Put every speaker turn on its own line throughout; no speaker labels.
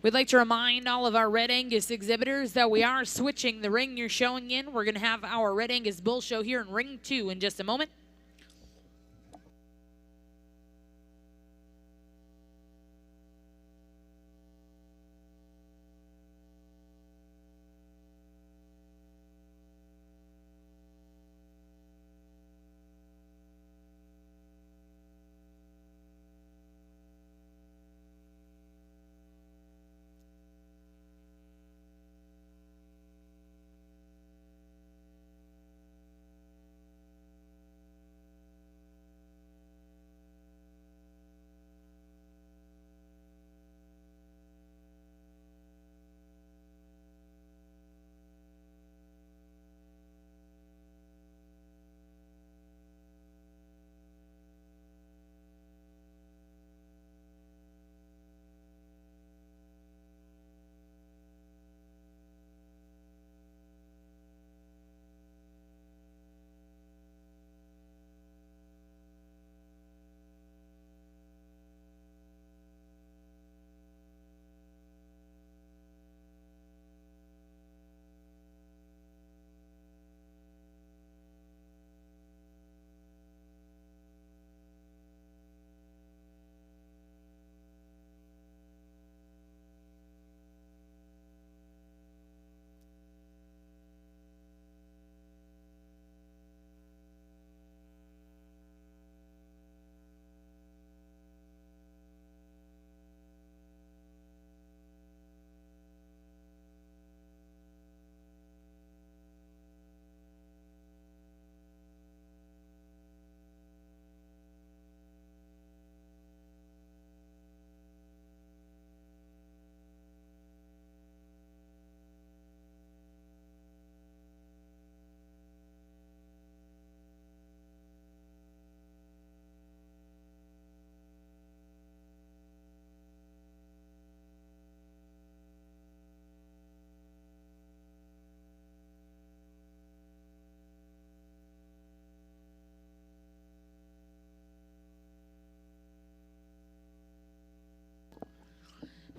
We'd like to remind all of our Red Angus exhibitors that we are switching the ring you're showing in. We're going to have our Red Angus Bull Show here in Ring 2 in just a moment.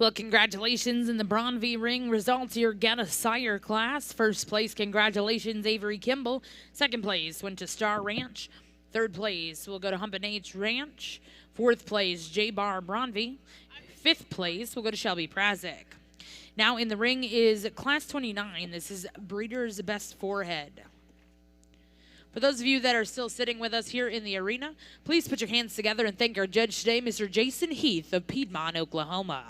Well, congratulations in the Braun v Ring results. Your Get a Sire class. First place, congratulations, Avery Kimball. Second place went to Star Ranch. Third place will go to Humpin' H Ranch. Fourth place, J Bar Bronvy. Fifth place will go to Shelby Prazik. Now in the ring is Class 29. This is Breeder's Best Forehead. For those of you that are still sitting with us here in the arena, please put your hands together and thank our judge today, Mr. Jason Heath of Piedmont, Oklahoma.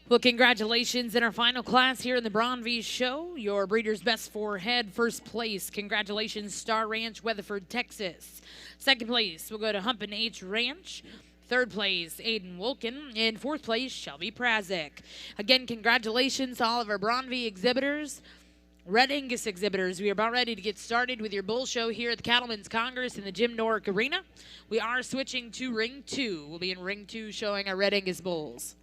Well, congratulations in our final class here in the Braun V Show. Your breeder's best four head, first place. Congratulations, Star Ranch, Weatherford, Texas. Second place, we'll go to Humpin' H Ranch. Third place, Aiden Wolken. In fourth place, Shelby Prazik. Again, congratulations to all of our Braun V exhibitors. Red Angus exhibitors, we are about ready to get started with your bull show here at the Cattlemen's Congress in the Jim Norick Arena. We are switching to Ring 2. We'll be in Ring 2 showing our Red Angus bulls.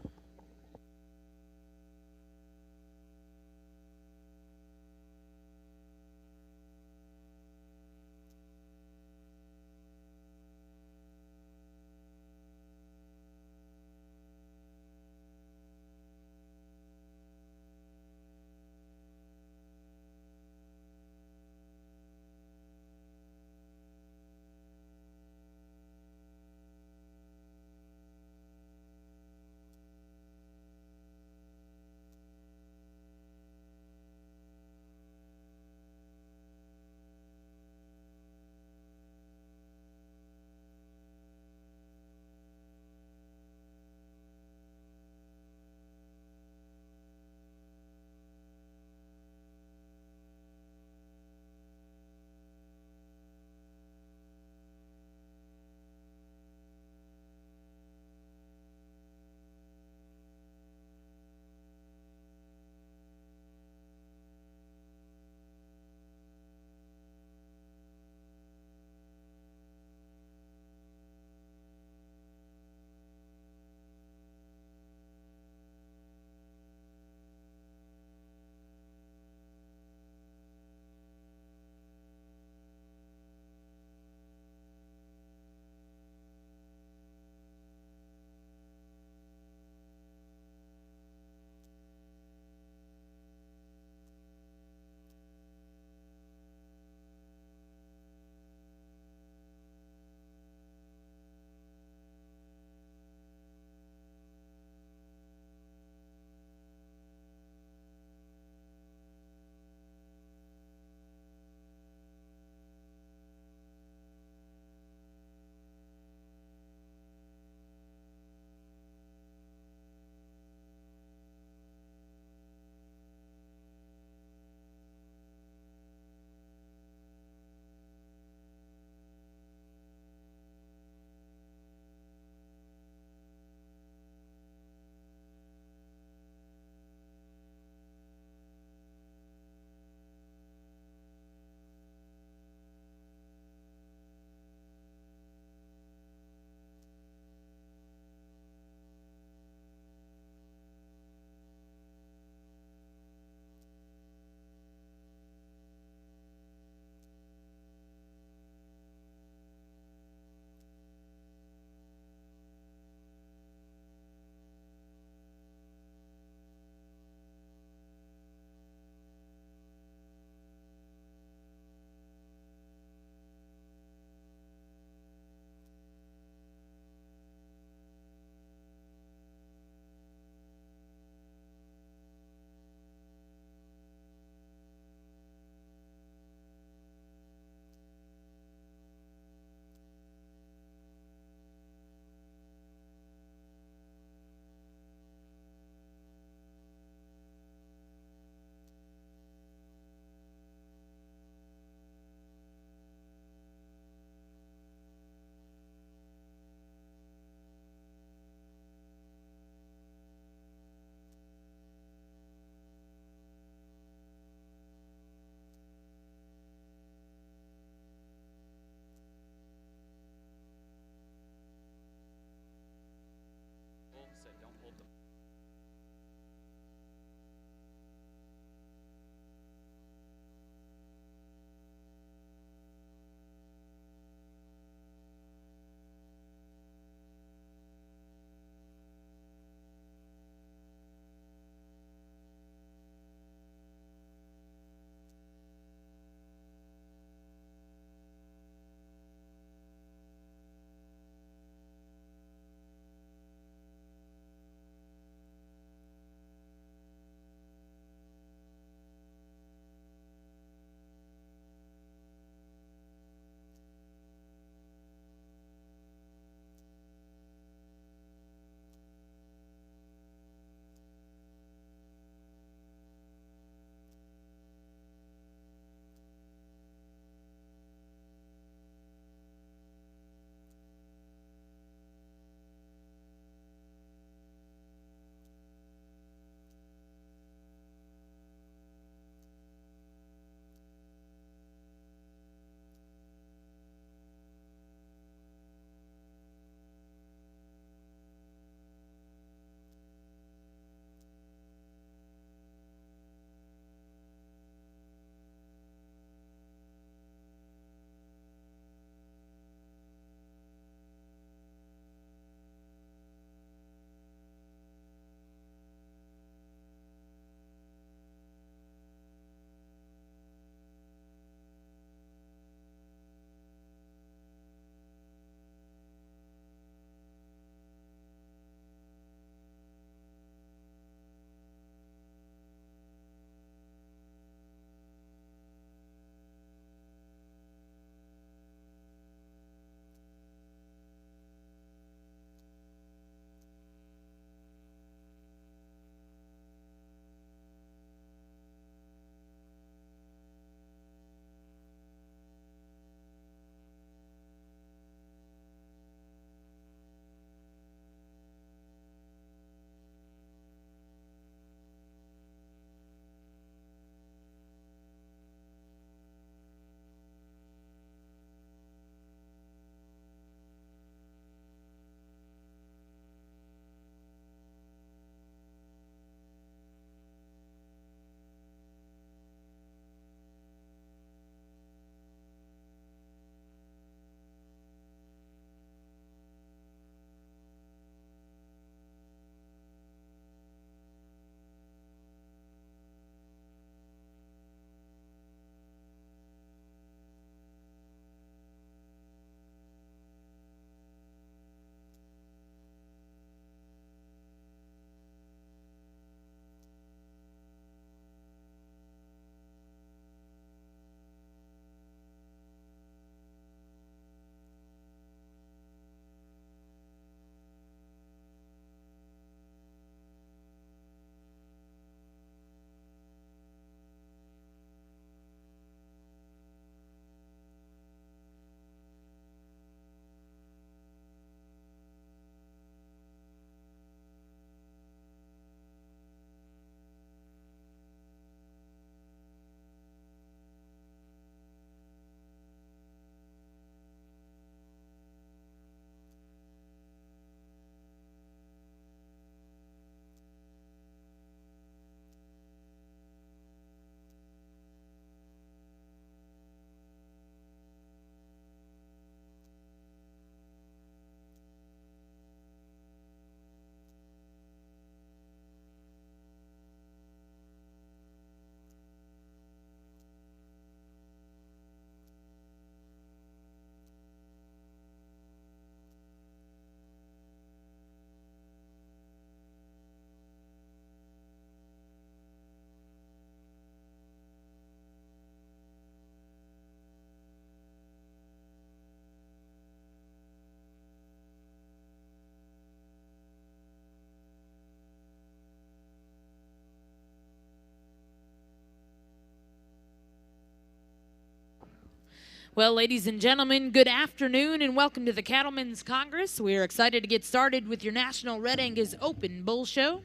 Well, ladies and gentlemen, good afternoon and welcome to the Cattlemen's Congress. We are excited to get started with your National Red Angus Open Bull Show.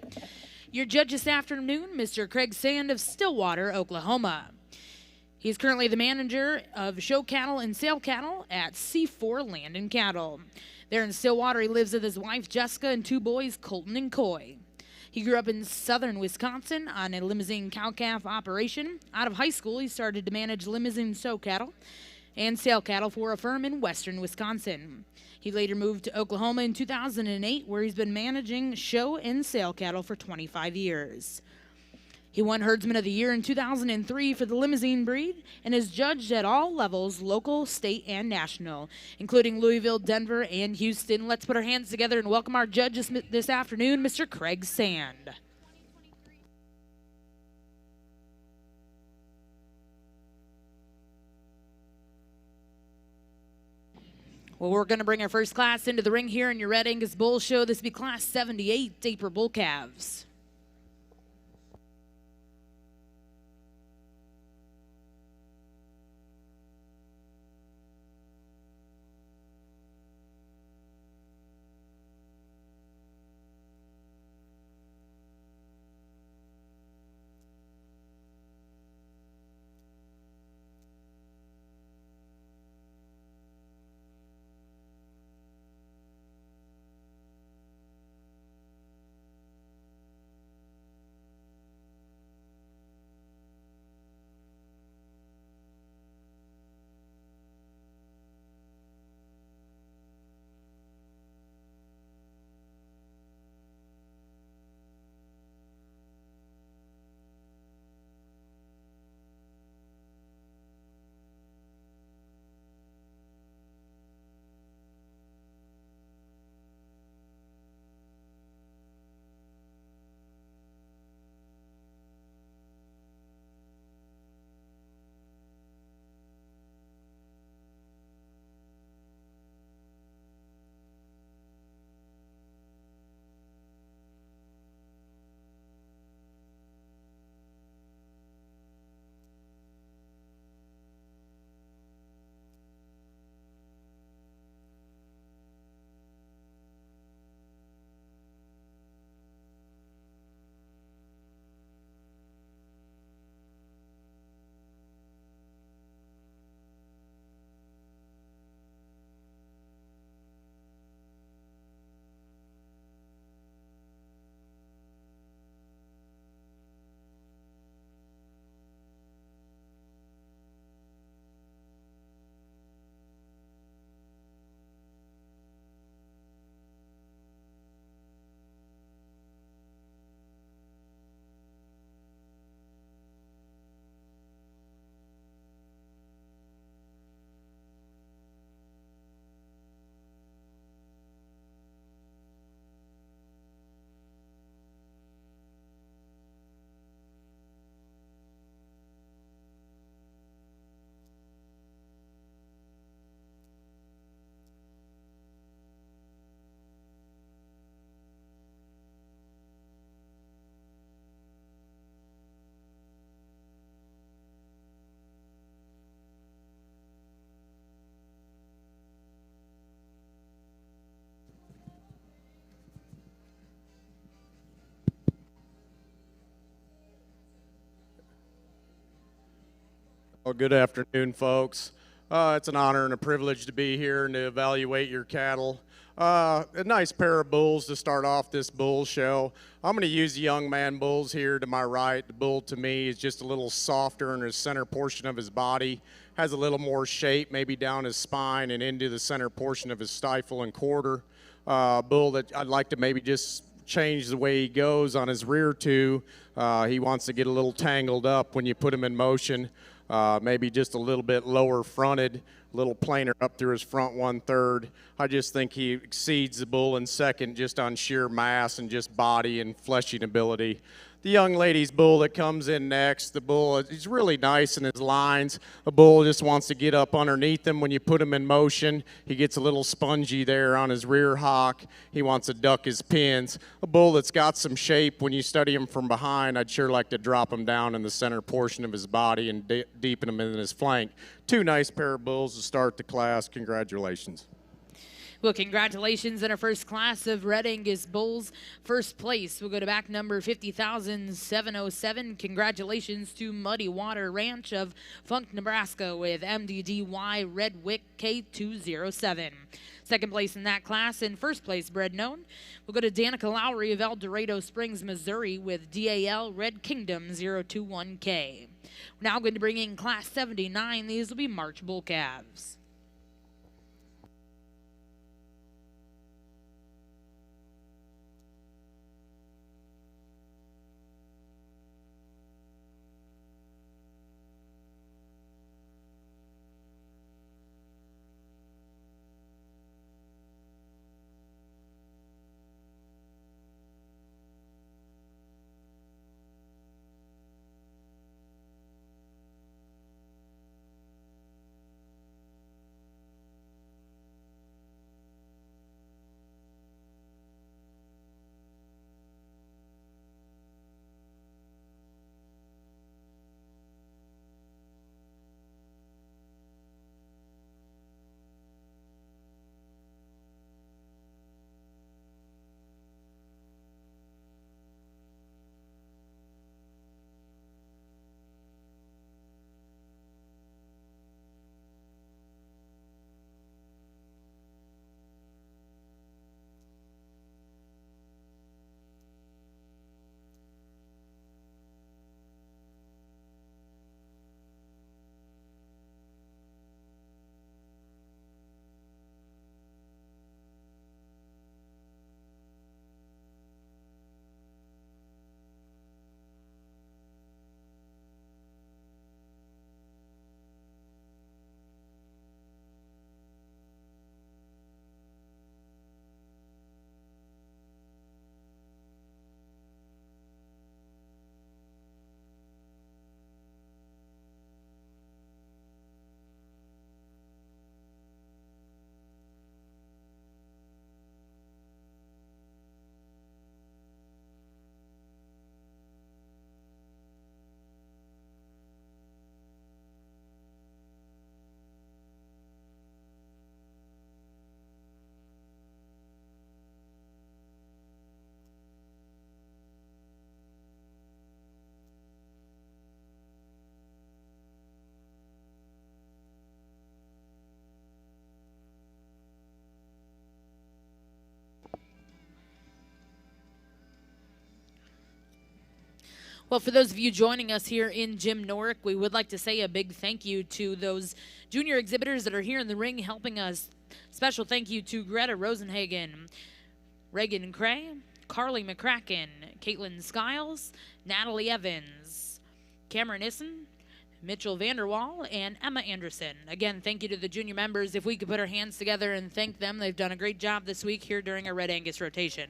Your judge this afternoon, Mr. Craig Sand of Stillwater, Oklahoma. He's currently the manager of show cattle and sale cattle at C4 Land and Cattle. There in Stillwater, he lives with his wife, Jessica, and two boys, Colton and Coy. He grew up in southern Wisconsin on a limousine cow-calf operation. Out of high school, he started to manage limousine show cattle and sale cattle for a firm in western Wisconsin. He later moved to Oklahoma in 2008, where he's been managing show and sale cattle for 25 years. He won Herdsman of the Year in 2003 for the limousine breed and is judged at all levels, local, state, and national, including Louisville, Denver, and Houston. Let's put our hands together and welcome our judge this afternoon, Mr. Craig Sand. Well, we're going to bring our first class into the ring here in your Red Angus Bull Show. This will be Class 78, Daper Bull Calves.
Well, good afternoon, folks. It's an honor and a privilege to be here and to evaluate your cattle. A nice pair of bulls to start off this bull show. I'm going to use the young man bulls here to my right. The bull to me is just a little softer in the center portion of his body, has a little more shape maybe down his spine and into the center portion of his stifle and quarter. Bull that I'd like to maybe just change the way he goes on his rear two. He wants to get a little tangled up when you put him in motion. Maybe just a little bit lower fronted, a little plainer up through his front 1/3. I just think he exceeds the bull in second just on sheer mass and just body and fleshing ability. The young lady's bull that comes in next, the bull, he's really nice in his lines. A bull just wants to get up underneath him when you put him in motion. He gets a little spongy there on his rear hock. He wants to duck his pins. A bull that's got some shape. When you study him from behind, I'd sure like to drop him down in the center portion of his body and deepen him in his flank. Two nice pair of bulls to to start the class. Congratulations.
Well, congratulations on our first class of Red Angus Bulls. First place will go to back number 50,707. Congratulations to Muddy Water Ranch of Funk, Nebraska with MDDY Redwick K207. Second place in that class and first place bred known will go to Danica Lowry of El Dorado Springs, Missouri with DAL Red Kingdom 021K. We're now going to bring in class 79. These will be March Bull calves. Well, for those of you joining us here in Jim Norick, we would like to say a big thank you to those junior exhibitors that are here in the ring helping us. Special thank you to Greta Rosenhagen, Reagan Cray, Carly McCracken, Caitlin Skiles, Natalie Evans, Cameron Nissen, Mitchell Vanderwall, and Emma Anderson. Again, thank you to the junior members. If we could put our hands together and thank them, they've done a great job this week here during our Red Angus rotation.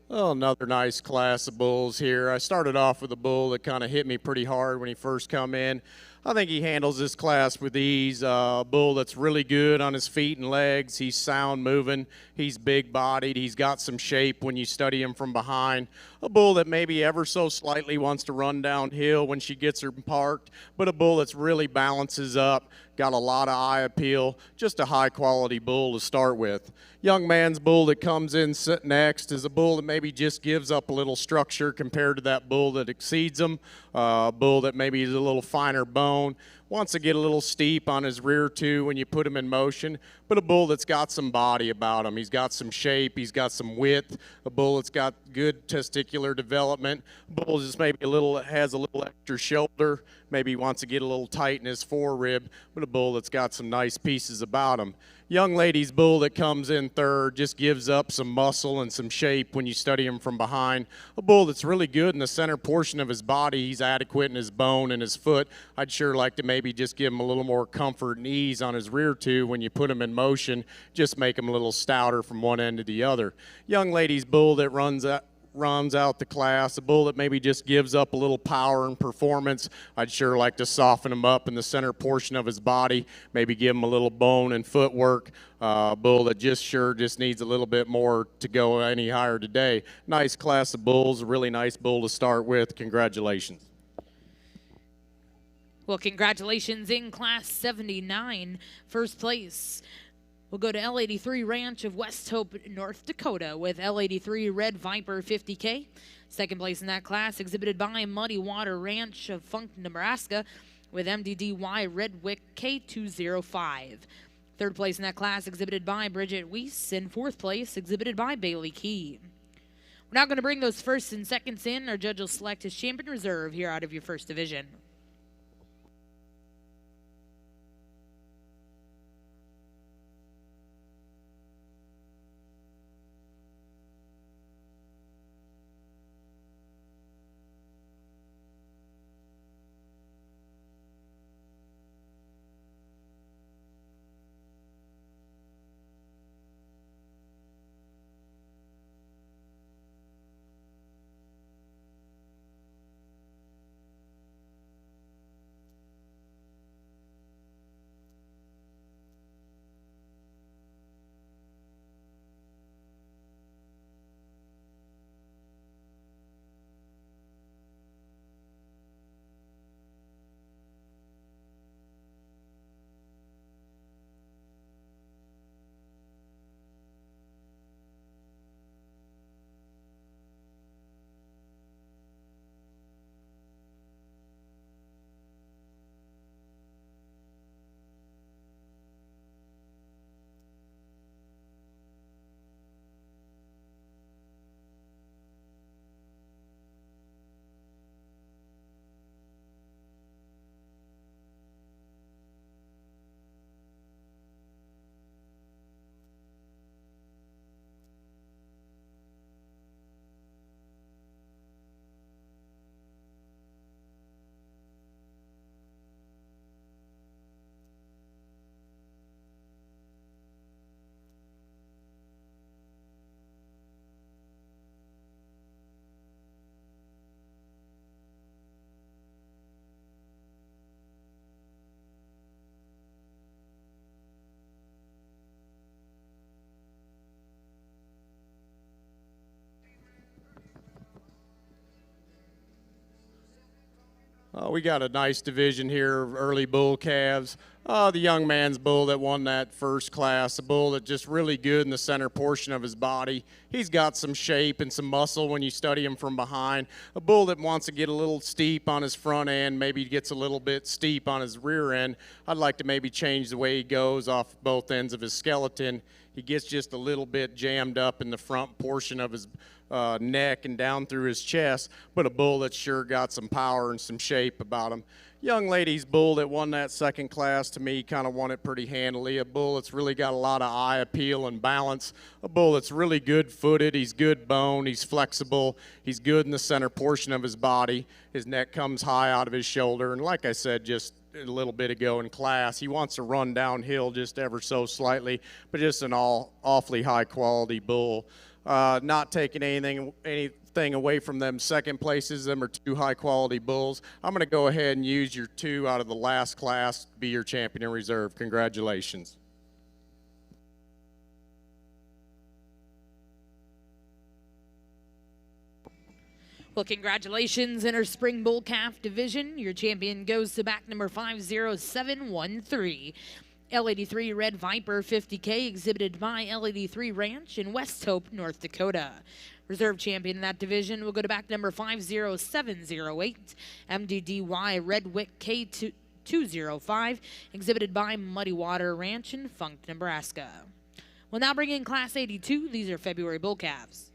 Oh, another nice class of bulls here. I started off with a bull that kind of hit me pretty hard when he first come in. I think he handles this class with ease. A bull that's really good on his feet and legs. He's sound moving. He's big bodied. He's got some shape when you study him from behind. A bull that maybe ever so slightly wants to run downhill when she gets her parked, but a bull that's really balances up, got a lot of eye appeal, just a high quality bull to start with. Young man's bull that comes in next is a bull that maybe just gives up a little structure compared to that bull that exceeds him. A bull that maybe is a little finer bone, wants to get a little steep on his rear too when you put him in motion, but a bull that's got some body about him. He's got some shape, he's got some width, a bull that's got good testicular development, a bull just maybe has a little extra shoulder, maybe wants to get a little tight in his forerib, but a bull that's got some nice pieces about him. Young lady's bull that comes in third just gives up some muscle and some shape when you study him from behind. A bull that's really good in the center portion of his body. He's adequate in his bone and his foot. I'd sure like to maybe just give him a little more comfort and ease on his rear too when you put him in motion. Just make him a little stouter from one end to the other. Young lady's bull that runs out the class, a bull that maybe just gives up a little power and performance. I'd sure like to soften him up in the center portion of his body, maybe give him a little bone and footwork. A bull that just needs a little bit more to go any higher today. Nice class of bulls, a really nice bull to start with. Congratulations.
Well, congratulations in Class 79, first place. We'll go to L83 Ranch of West Hope, North Dakota with L83 Red Viper 50K. Second place in that class exhibited by Muddy Water Ranch of Funk, Nebraska with MDDY Redwick K205. Third place in that class exhibited by Bridget Weiss, and fourth place exhibited by Bailey Key. We're now going to bring those firsts and seconds in. Our judge will select his champion reserve here out of your first division.
We got a nice division here of early bull calves. The young man's bull that won that first class, a bull that just really good in the center portion of his body. He's got some shape and some muscle when you study him from behind. A bull that wants to get a little steep on his front end, maybe gets a little bit steep on his rear end. I'd like to maybe change the way he goes off both ends of his skeleton. He gets just a little bit jammed up in the front portion of his neck and down through his chest, but a bull that's sure got some power and some shape about him. Young lady's bull that won that second class, to me, kind of won it pretty handily. A bull that's really got a lot of eye appeal and balance. A bull that's really good-footed. He's good bone. He's flexible. He's good in the center portion of his body. His neck comes high out of his shoulder. And like I said just a little bit ago in class, he wants to run downhill just ever so slightly, but just an awfully high-quality bull. not taking anything away from them second places. Them are two high quality bulls. I'm going to go ahead and use your two out of the last class to be your champion in reserve. Congratulations.
Well, congratulations in our Spring Bull Calf division. Your champion goes to back number 50713. L83 Red Viper 50K, exhibited by L83 Ranch in West Hope, North Dakota. Reserve champion in that division will go to back number 50708. MDDY Red Wick K205, exhibited by Muddy Water Ranch in Funk, Nebraska. We'll now bring in Class 82. These are February bull calves.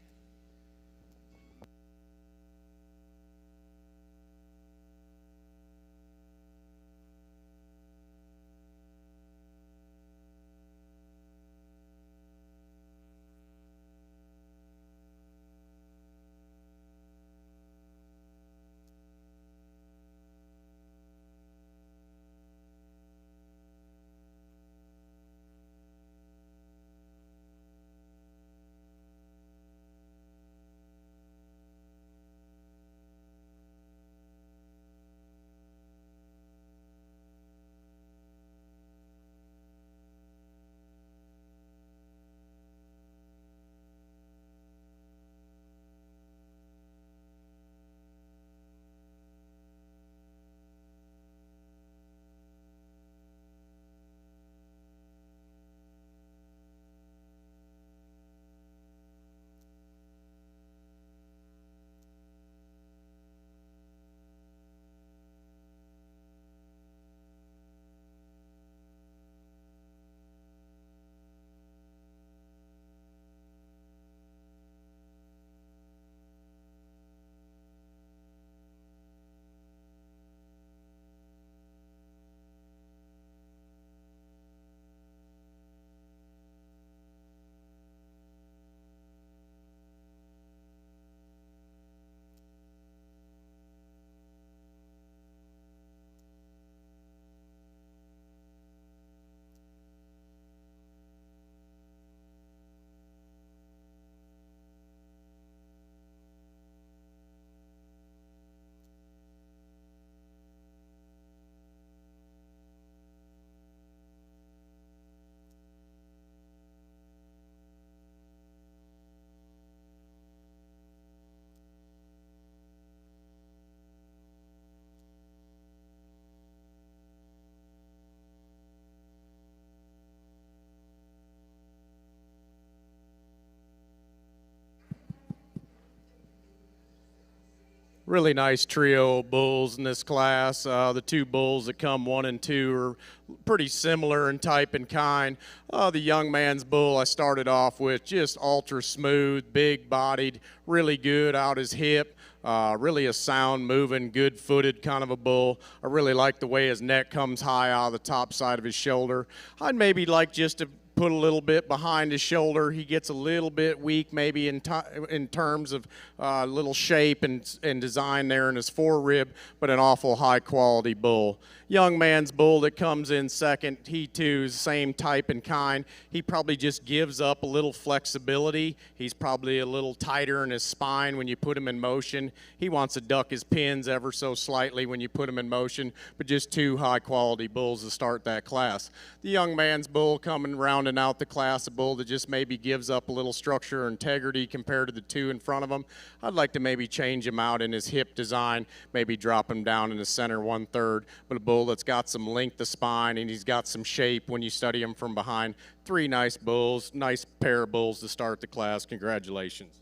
Really nice trio of bulls in this class. The two bulls that come 1 and 2 are pretty similar in type and kind. The young man's bull I started off with, just ultra smooth, big bodied, really good out his hip. Really a sound moving, good footed kind of a bull. I really like the way his neck comes high out of the top side of his shoulder. I'd maybe like just to put a little bit behind his shoulder. He gets a little bit weak maybe in terms of little shape and design there in his forerib, but an awful high quality bull. Young man's bull that comes in second, he too is same type and kind. He probably just gives up a little flexibility. He's probably a little tighter in his spine when you put him in motion. He wants to duck his pins ever so slightly when you put him in motion, but just two high quality bulls to start that class. The young man's bull coming rounding out the class, a bull that just maybe gives up a little structure or integrity compared to the two in front of him. I'd like to maybe change him out in his hip design, maybe drop him down in the center 1/3, but a bull that's got some length of spine and he's got some shape when you study him from behind. Three nice bulls, nice pair of bulls to start the class. Congratulations.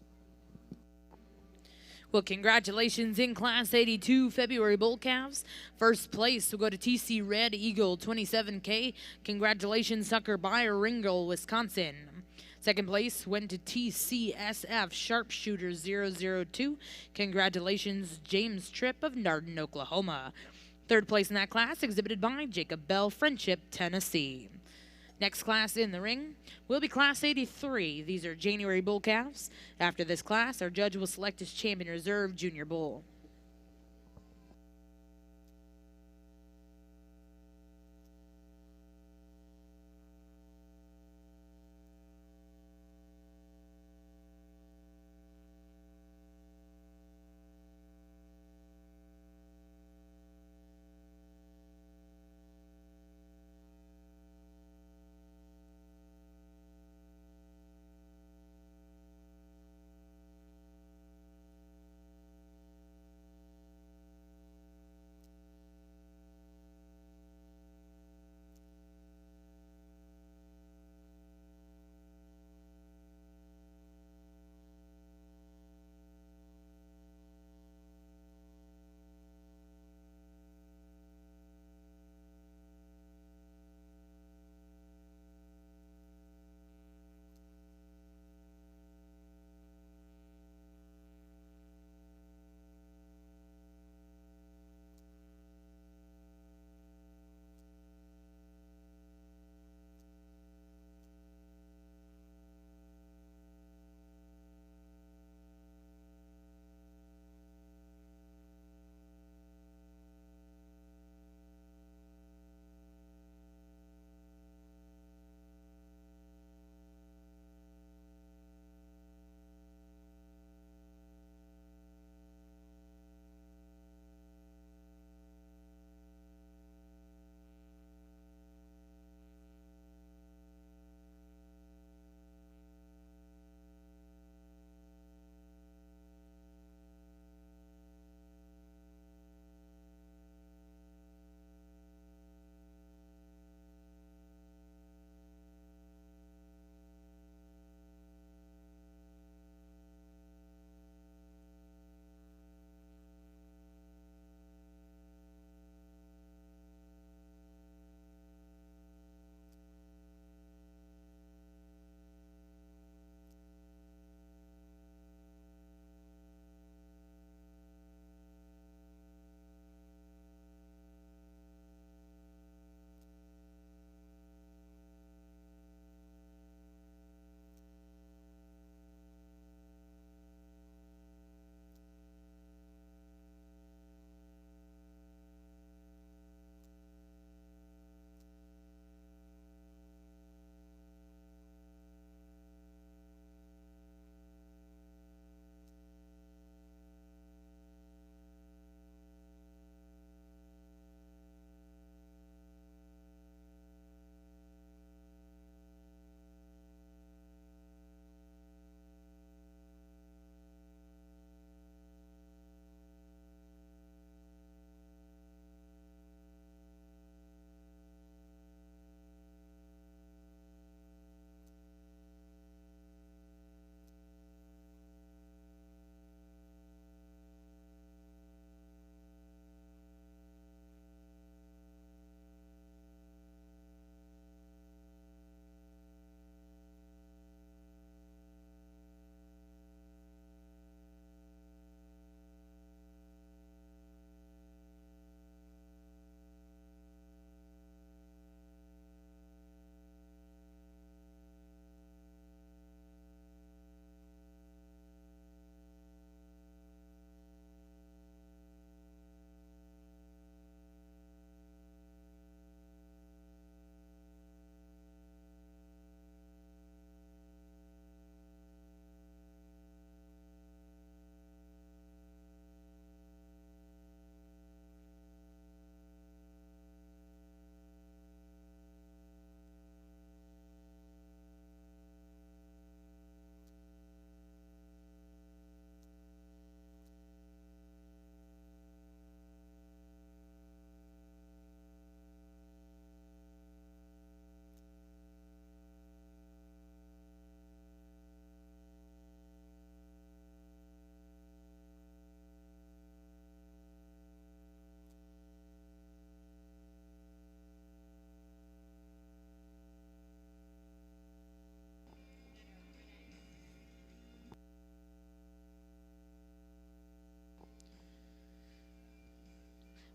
Well, congratulations in Class 82 February bull calves. First place will go to TC Red Eagle 27K. Congratulations, Tucker by Ringgold, Wisconsin. Second place went to TCSF Sharpshooter 002. Congratulations, James Tripp of Nardin, Oklahoma. Third place in that class exhibited by Jacob Bell, Friendship, Tennessee. Next class in the ring will be Class 83. These are January bull calves. After this class, our judge will select his champion reserve junior bull.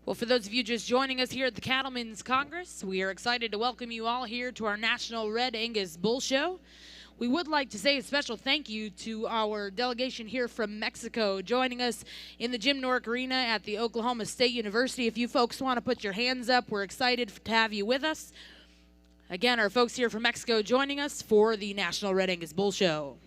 Well, for those of you just joining us here at the Cattlemen's Congress, we are excited to welcome you all here to our National Red Angus Bull Show. We would like to say a special thank you to our delegation here from Mexico joining us in the Jim Norick Arena at the Oklahoma State University. If you folks want to put your hands up, we're excited to have you with us. Again, our folks here from Mexico joining us for the National Red Angus Bull Show.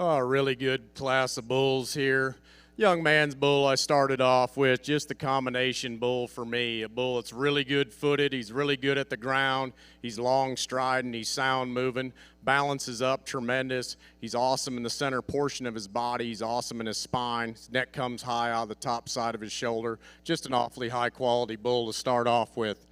Oh, a really good class of bulls here. Young man's bull I started off with, just a combination bull for me. A bull that's really good footed, he's really good at the ground, he's long striding, he's sound moving, balances up tremendous, he's awesome in the center portion of his body, he's awesome in his spine, his neck comes high out of the top side of his shoulder, just an awfully high quality bull to start off with.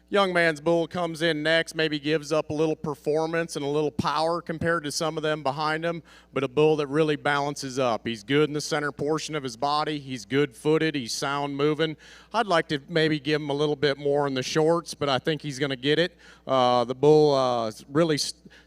Young man's bull comes in next, maybe gives up a little performance and a little power compared to some of them behind him, but a bull that really balances up. He's good in the center portion of his body. He's good footed. He's sound moving. I'd like to maybe give him a little bit more in the shorts, but I think he's going to get it. The bull is really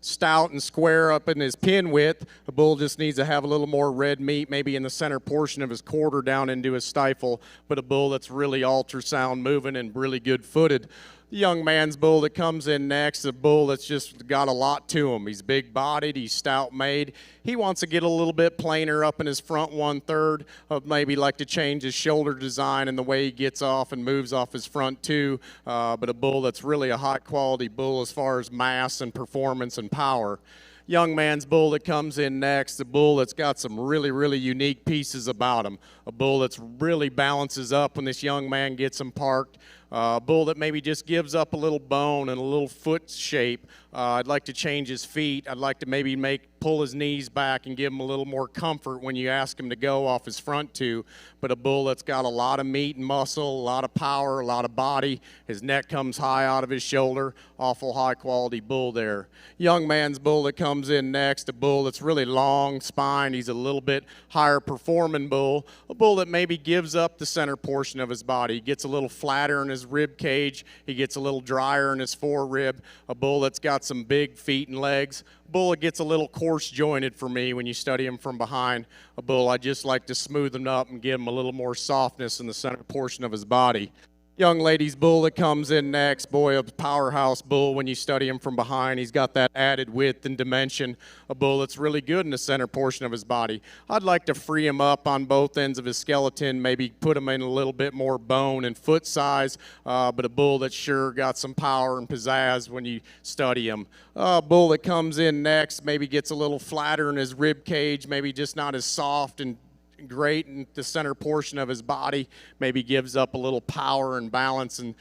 stout and square up in his pin width. The bull just needs to have a little more red meat, maybe in the center portion of his quarter down into his stifle, but a bull that's really ultrasound moving and really good footed. The young man's bull that comes in next, a bull that's just got a lot to him. He's big-bodied, he's stout-made. He wants to get a little bit plainer up in his front 1/3, maybe like to change his shoulder design and the way he gets off and moves off his front too, but a bull that's really a high-quality bull as far as mass and performance and power. Young man's bull that comes in next, a bull that's got some really, really unique pieces about him. A bull that's really balances up when this young man gets him parked. A bull that maybe just gives up a little bone and a little foot shape. I'd like to change his feet. I'd like to maybe pull his knees back and give him a little more comfort when you ask him to go off his front two. But a bull that's got a lot of meat and muscle, a lot of power, a lot of body. His neck comes high out of his shoulder. Awful high quality bull there. Young man's bull that comes in next, a bull that's really long spine. He's a little bit higher performing bull. A bull that maybe gives up the center portion of his body. He gets a little flatter in his rib cage. He gets a little drier in his forerib. A bull that's got some big feet and legs. A bull that gets a little coarse jointed for me when you study him from behind. A bull I just like to smooth him up and give him a little more softness in the center portion of his body. Young lady's bull that comes in next, boy, a powerhouse bull when you study him from behind. He's got that added width and dimension. A bull that's really good in the center portion of his body. I'd like to free him up on both ends of his skeleton, maybe put him in a little bit more bone and foot size, but a bull that's sure got some power and pizzazz when you study him. A bull that comes in next maybe gets a little flatter in his rib cage, maybe just not as soft and great in the center portion of his body, maybe gives up a little power and balance and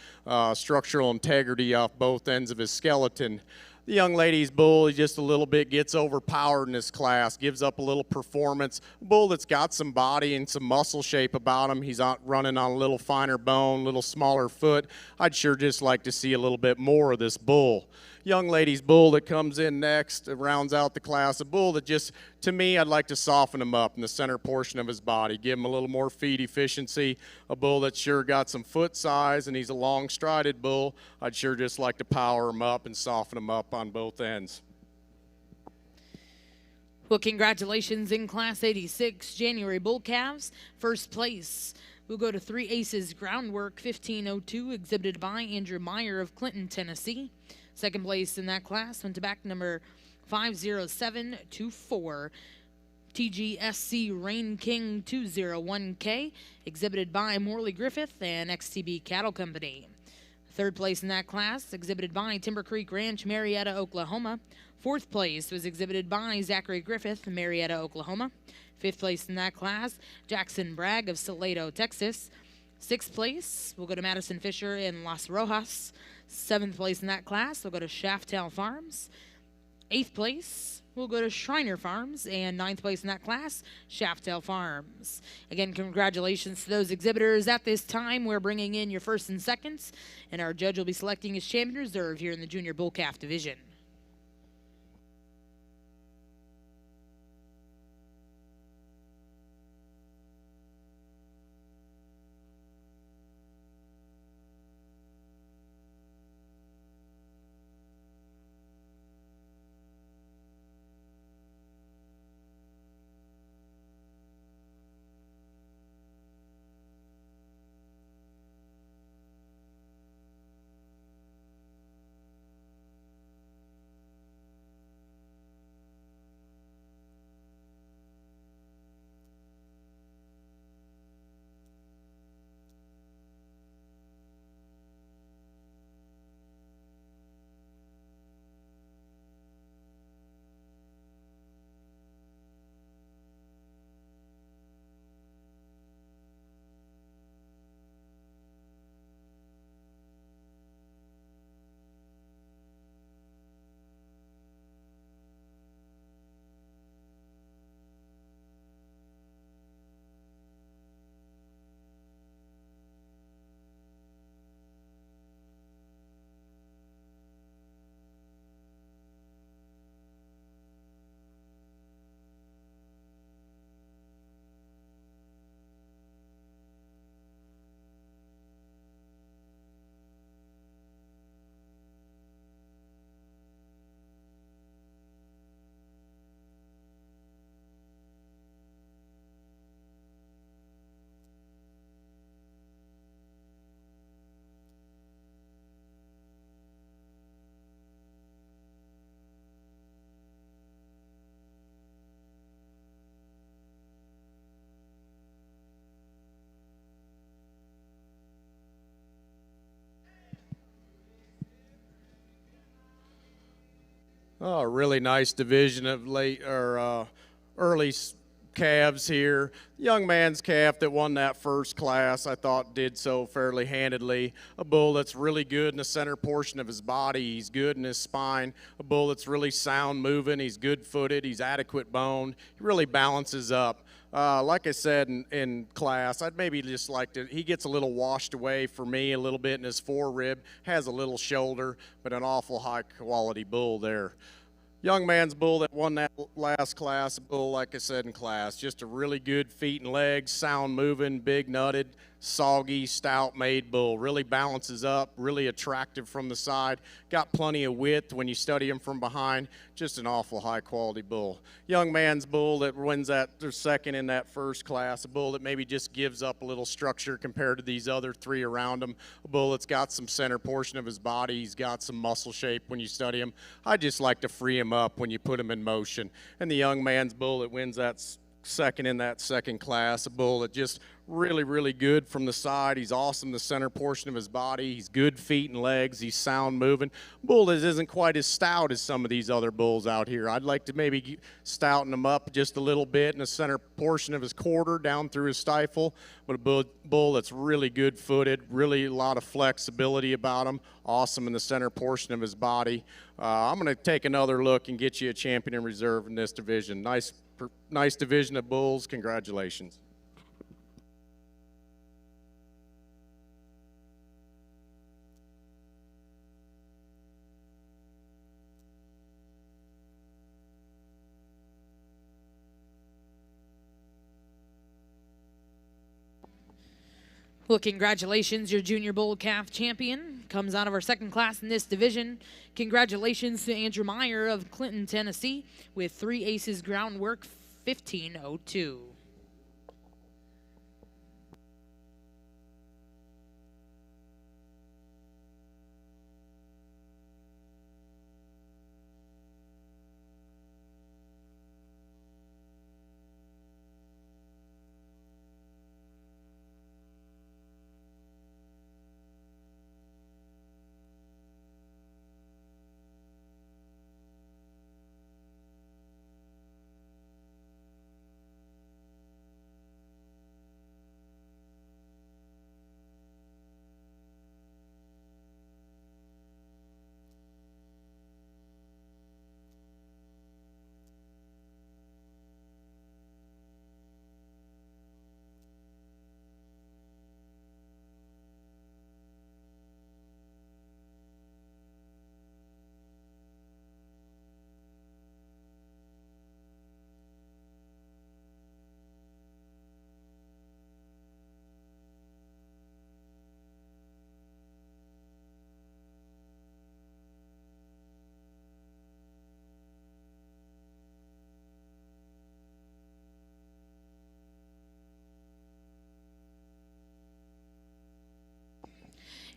structural integrity off both ends of his skeleton. The young lady's bull, he just a little bit gets overpowered in this class, gives up a little performance. A bull that's got some body and some muscle shape about him. He's out running on a little finer bone, little smaller foot. I'd sure just like to see a little bit more of this bull. Young lady's bull that comes in next, rounds out the class. A bull that just, to me, I'd like to soften him up in the center portion of his body, give him a little more feed efficiency. A bull that's sure got some foot size, and he's a long-strided bull. I'd sure just like to power him up and soften him up on both ends.
Well, congratulations in Class 86 January Bull Calves. First place will go to 3 Aces Groundwork 1502, exhibited by Andrew Meyer of Clinton, Tennessee. Second place in that class went to back number 50724, TGSC Rain King 201K, exhibited by Morley Griffith and XTB Cattle Company. Third place in that class, exhibited by Timber Creek Ranch, Marietta, Oklahoma. Fourth place was exhibited by Zachary Griffith, Marietta, Oklahoma. Fifth place in that class, Jackson Bragg of Salado, Texas. Sixth place will go to Madison Fisher in Las Rojas. Seventh place in that class will go to Shaftel Farms. Eighth place will go to Shriner Farms. And ninth place in that class, Shaftel Farms. Again, congratulations to those exhibitors. At this time, we're bringing in your first and seconds, and our judge will be selecting his champion reserve here in the Junior Bull Calf Division.
Oh, a really nice division of late or early calves here. Young man's calf that won that first class, I thought did so fairly handedly. A bull that's really good in the center portion of his body. He's good in his spine. A bull that's really sound moving. He's good footed. He's adequate boned. He really balances up. Like I said in class, I'd maybe just like to, he gets a little washed away for me a little bit in his forerib, has a little shoulder, but an awful high quality bull there. Young man's bull that won that last class, a bull, like I said in class, just a really good feet and legs, sound moving, big nutted, soggy, stout made bull. Really balances up, really attractive from the side, got plenty of width when you study him from behind. Just an awful high quality bull. Young man's bull that wins that second in that first class, a bull that maybe just gives up a little structure compared to these other three around him. A bull that's got some center portion of his body, he's got some muscle shape when you study him. I just like to free him up when you put him in motion. And the young man's bull that wins that second in that second class, a bull that just really good from the side. He's awesome the center portion of his body. He's good feet and legs. He's sound moving. Bull that isn't quite as stout as some of these other bulls out here. I'd like to maybe stouten him up just a little bit in the center portion of his quarter down through his stifle. But a bull that's really good footed, really a lot of flexibility about him. Awesome in the center portion of his body. I'm going to take another look and get you a champion in reserve in this division. Nice division of bulls. Congratulations.
Well, congratulations, your junior bull calf champion comes out of our second class in this division. Congratulations to Andrew Meyer of Clinton, Tennessee, with 3 aces groundwork 1502.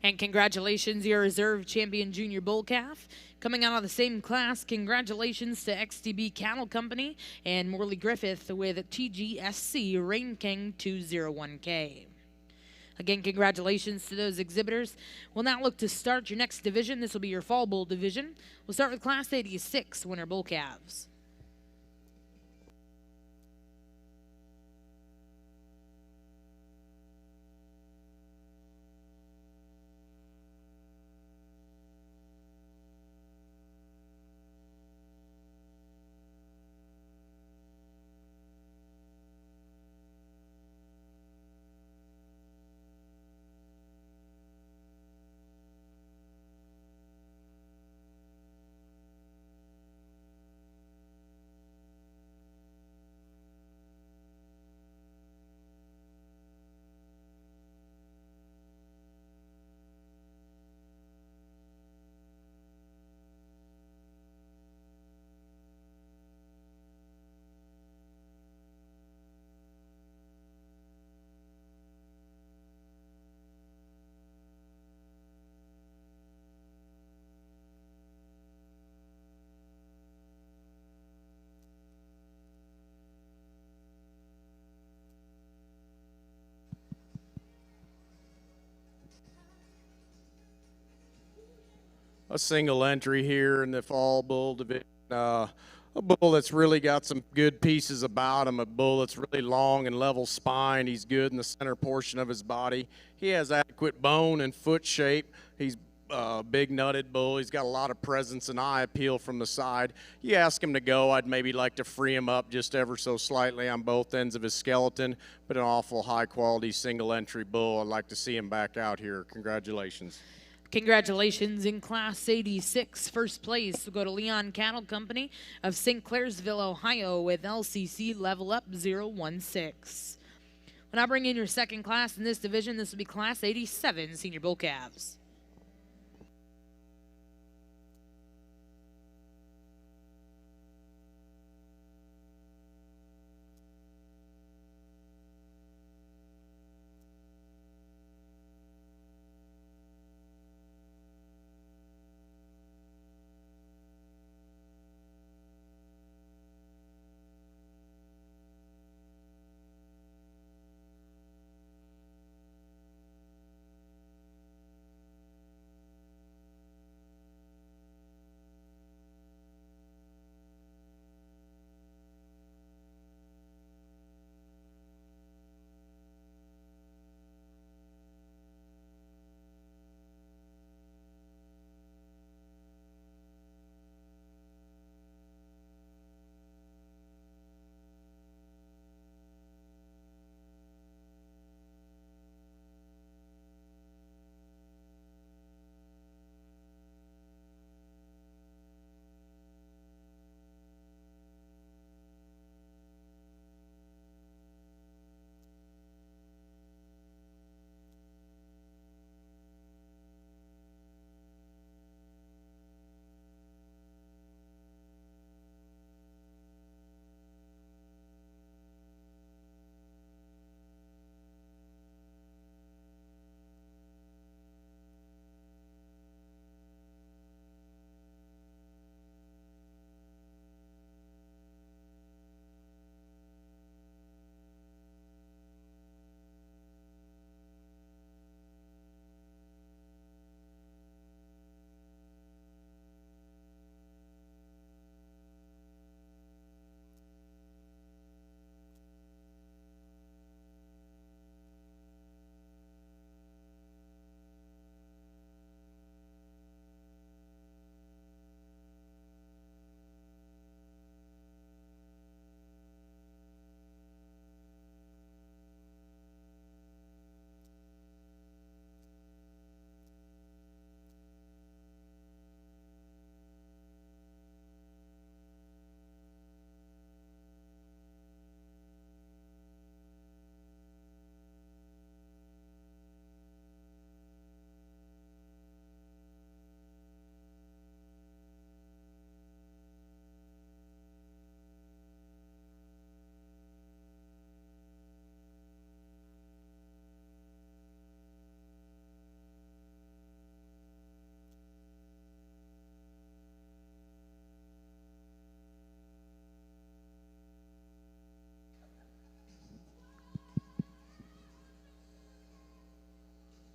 And congratulations, your reserve champion junior bull calf. Coming out of the same class, congratulations to XTB Cattle Company and Morley Griffith with TGSC Rain King 201K. Again, congratulations to those exhibitors. We'll now look to start your next division. This will be your fall bull division. We'll start with Class 86 winner bull calves.
A single entry here in the fall bull division. a bull that's really got some good pieces about him, a bull that's really long and level spine. He's good in the center portion of his body. He has adequate bone and foot shape. He's a big nutted bull. He's got a lot of presence and eye appeal from the side. You ask him to go, I'd maybe like to free him up just ever so slightly on both ends of his skeleton, but an awful high quality single entry bull. I'd like to see him back out here. Congratulations.
Congratulations in Class 86. First place will go to Leon Cattle Company of St. Clairsville, Ohio with LCC Level Up 016. When I bring in your second class in this division, this will be Class 87 Senior Bull Calves.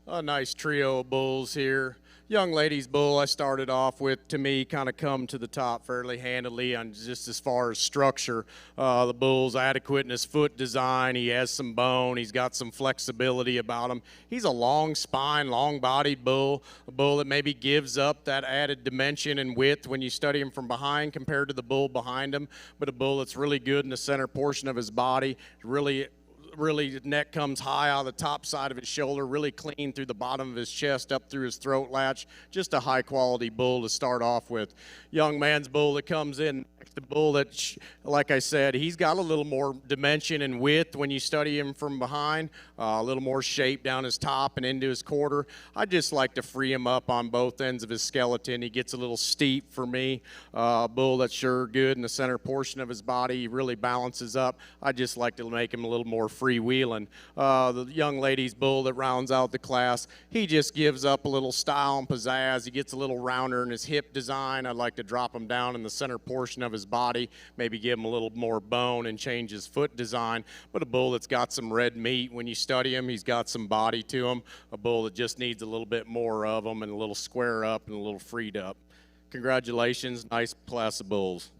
A nice trio of bulls here. Young lady's bull I started off with, to me, kind of come to the top fairly handily on just as far as structure. The bull's adequate in his foot design. He has some bone. He's got some flexibility about him. He's a long spine, long-bodied bull, a bull that maybe gives up that added dimension and width when you study him from behind compared to the bull behind him, but a bull that's really good in the center portion of his body, really neck comes high out of the top side of his shoulder, really clean through the bottom of his chest up through his throat latch. Just a high quality bull to start off with. Young man's bull that comes in, the bull that, like I said, he's got a little more dimension and width when you study him from behind, a little more shape down his top and into his quarter. I just like to free him up on both ends of his skeleton. He gets a little steep for me. Bull that's sure good in the center portion of his body. He really balances up. I just like to make him a little more freewheeling. The young lady's bull that rounds out the class, he just gives up a little style and pizzazz. He gets a little rounder in his hip design. I'd like to drop him down in the center portion of his body, maybe give him a little more bone and change his foot design. But a bull that's got some red meat when you study him, he's got some body to him. A bull that just needs a little bit more of him and a little square up and a little freed up. Congratulations, nice class of bulls.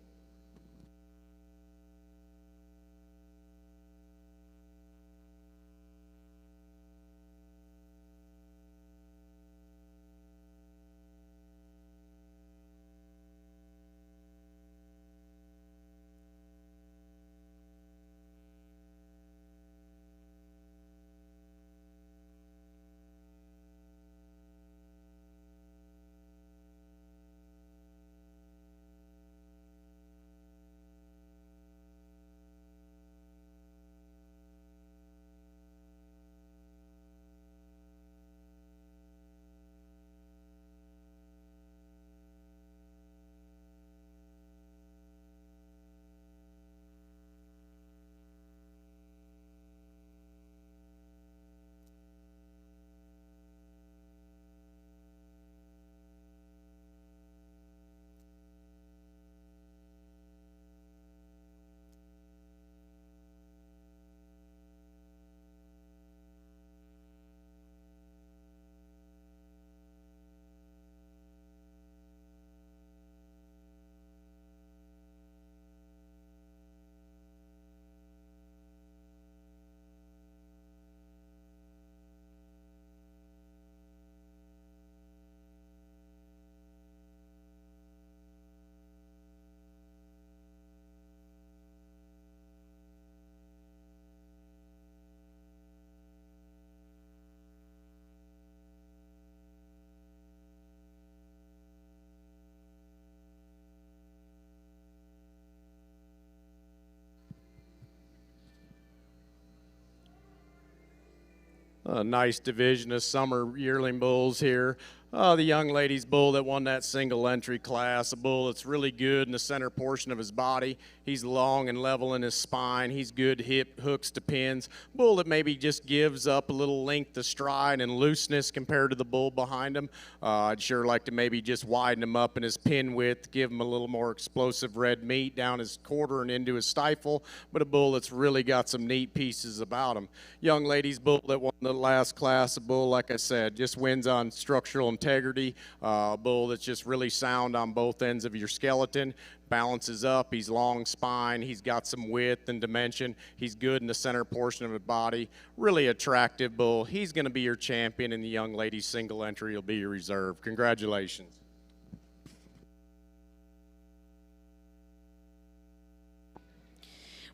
A nice division of summer yearling bulls here. The young lady's bull that won that single entry class, a bull that's really good in the center portion of his body. He's long and level in his spine. He's good hip hooks to pins. Bull that maybe just gives up a little length of stride and looseness compared to the bull behind him. I'd sure like to maybe just widen him up in his pin width, give him a little more explosive red meat down his quarter and into his stifle, but a bull that's really got some neat pieces about him. Young lady's bull that won the last class, a bull, like I said, just wins on structural integrity, a bull that's just really sound on both ends of your skeleton, balances up, he's long spine, he's got some width and dimension, he's good in the center portion of his body, really attractive bull. He's going to be your champion, and the young lady's single entry will be your reserve. Congratulations.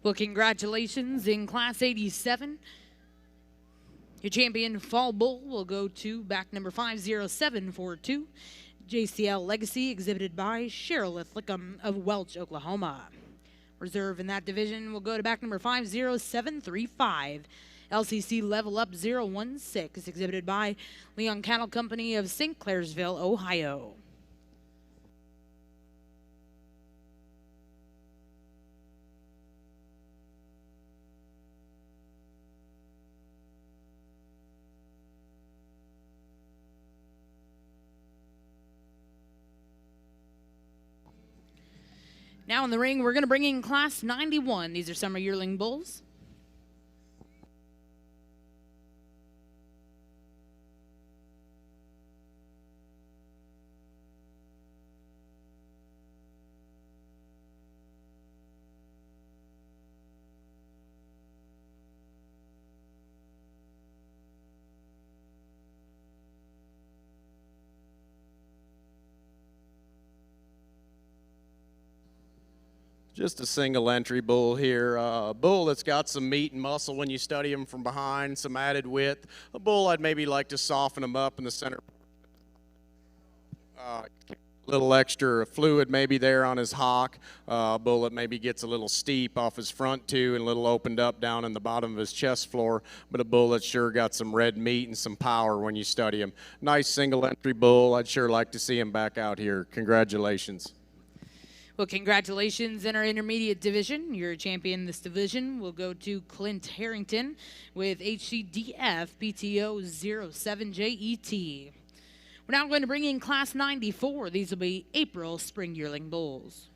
Well, congratulations in Class 87. Your champion fall bull will go to back number 50742, JCL Legacy, exhibited by Cheryl Lickham of Welch, Oklahoma. Reserve in that division will go to back number 50735, LCC Level Up 016, exhibited by Leon Cattle Company of St. Clairsville, Ohio. Now in the ring, we're going to bring in Class 91. These are summer yearling bulls.
Just a single entry bull here, a bull that's got some meat and muscle when you study him from behind, some added width. A bull I'd maybe like to soften him up in the center. A little extra fluid maybe there on his hock. A bull that maybe gets a little steep off his front too and a little opened up down in the bottom of his chest floor. But a bull that's sure got some red meat and some power when you study him. Nice single entry bull. I'd sure like to see him back out here. Congratulations.
Well, congratulations in our intermediate division. Your champion in this division will go to Clint Harrington with HCDF PTO 07JET. We're now going to bring in Class 94. These will be April Spring Yearling Bulls.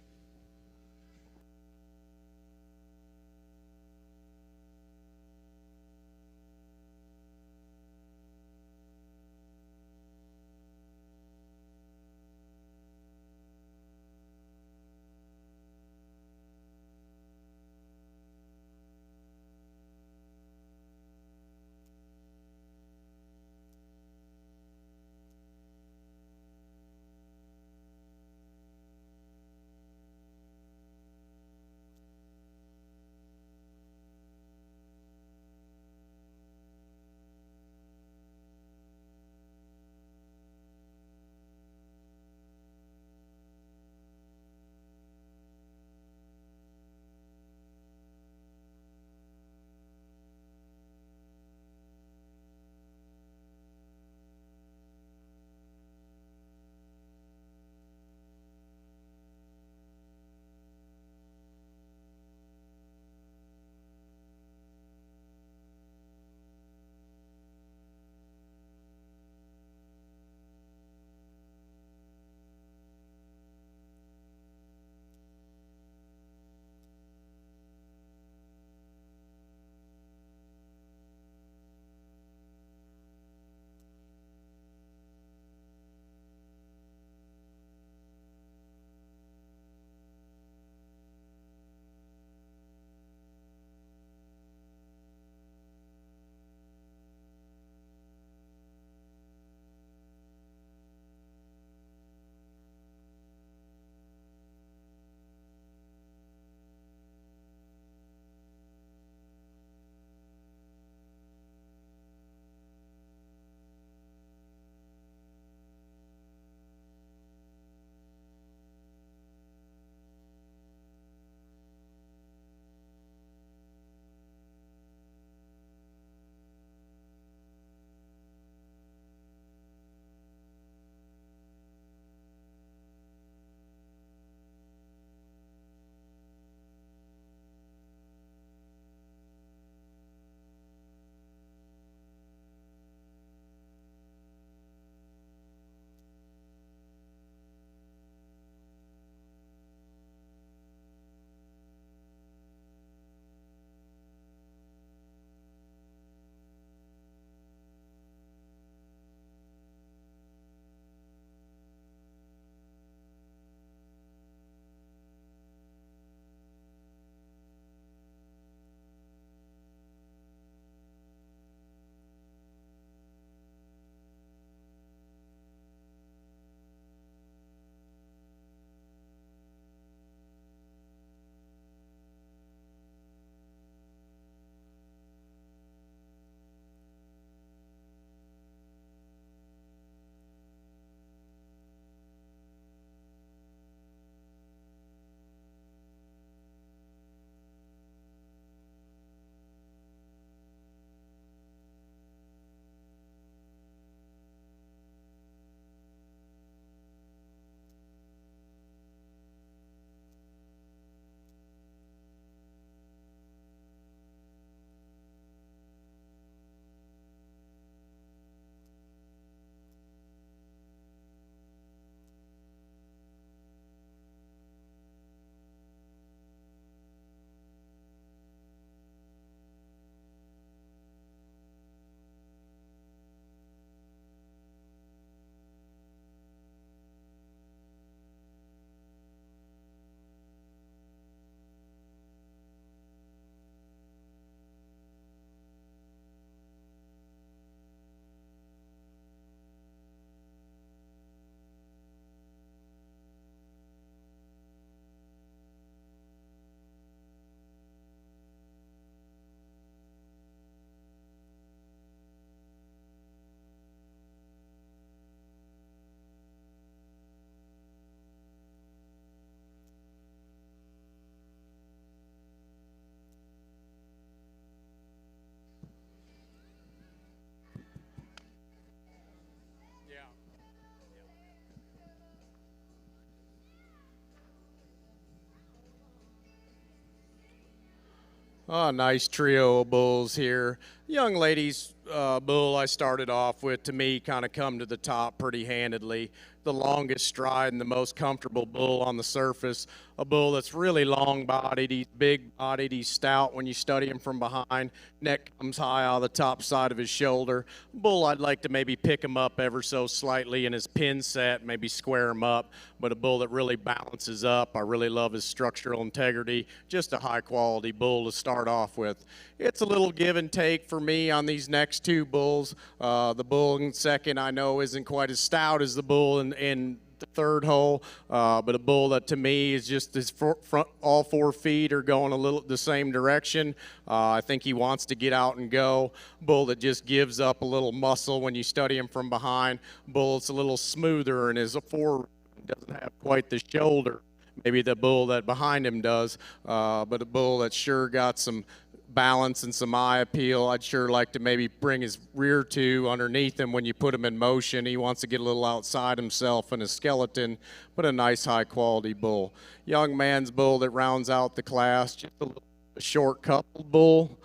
Oh, nice trio of bulls here. Young ladies bull I started off with, to me, kind of come to the top pretty handedly. The longest stride and the most comfortable bull on the surface. A bull that's really long bodied, he's big bodied, he's stout when you study him from behind. Neck comes high out of the top side of his shoulder. Bull, I'd like to maybe pick him up ever so slightly in his pin set, maybe square him up, but a bull that really balances up. I really love his structural integrity. Just a high quality bull to start off with. It's a little give and take for me on these next two bulls. The bull in second I know isn't quite as stout as the bull in the third hole, but a bull that to me is just his front, all 4 feet are going a little the same direction. I think he wants to get out and go. Bull that just gives up a little muscle when you study him from behind. Bull that's a little smoother and his forward doesn't have quite the shoulder maybe the bull that behind him does, but a bull that's sure got some balance and some eye appeal. I'd sure like to maybe bring his rear two underneath him when you put him in motion. He wants to get a little outside himself and his skeleton, but a nice high quality bull. Young man's bull that rounds out the class, just a short coupled bull,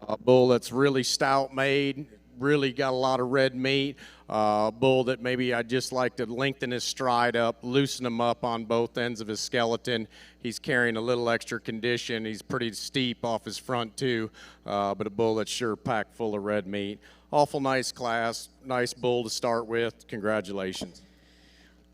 a bull that's really stout made, really got a lot of red meat. Bull that maybe I'd just like to lengthen his stride up, loosen him up on both ends of his skeleton. He's carrying a little extra condition. He's pretty steep off his front too, but a bull that's sure packed full of red meat. Awful nice class, nice bull to start with. Congratulations.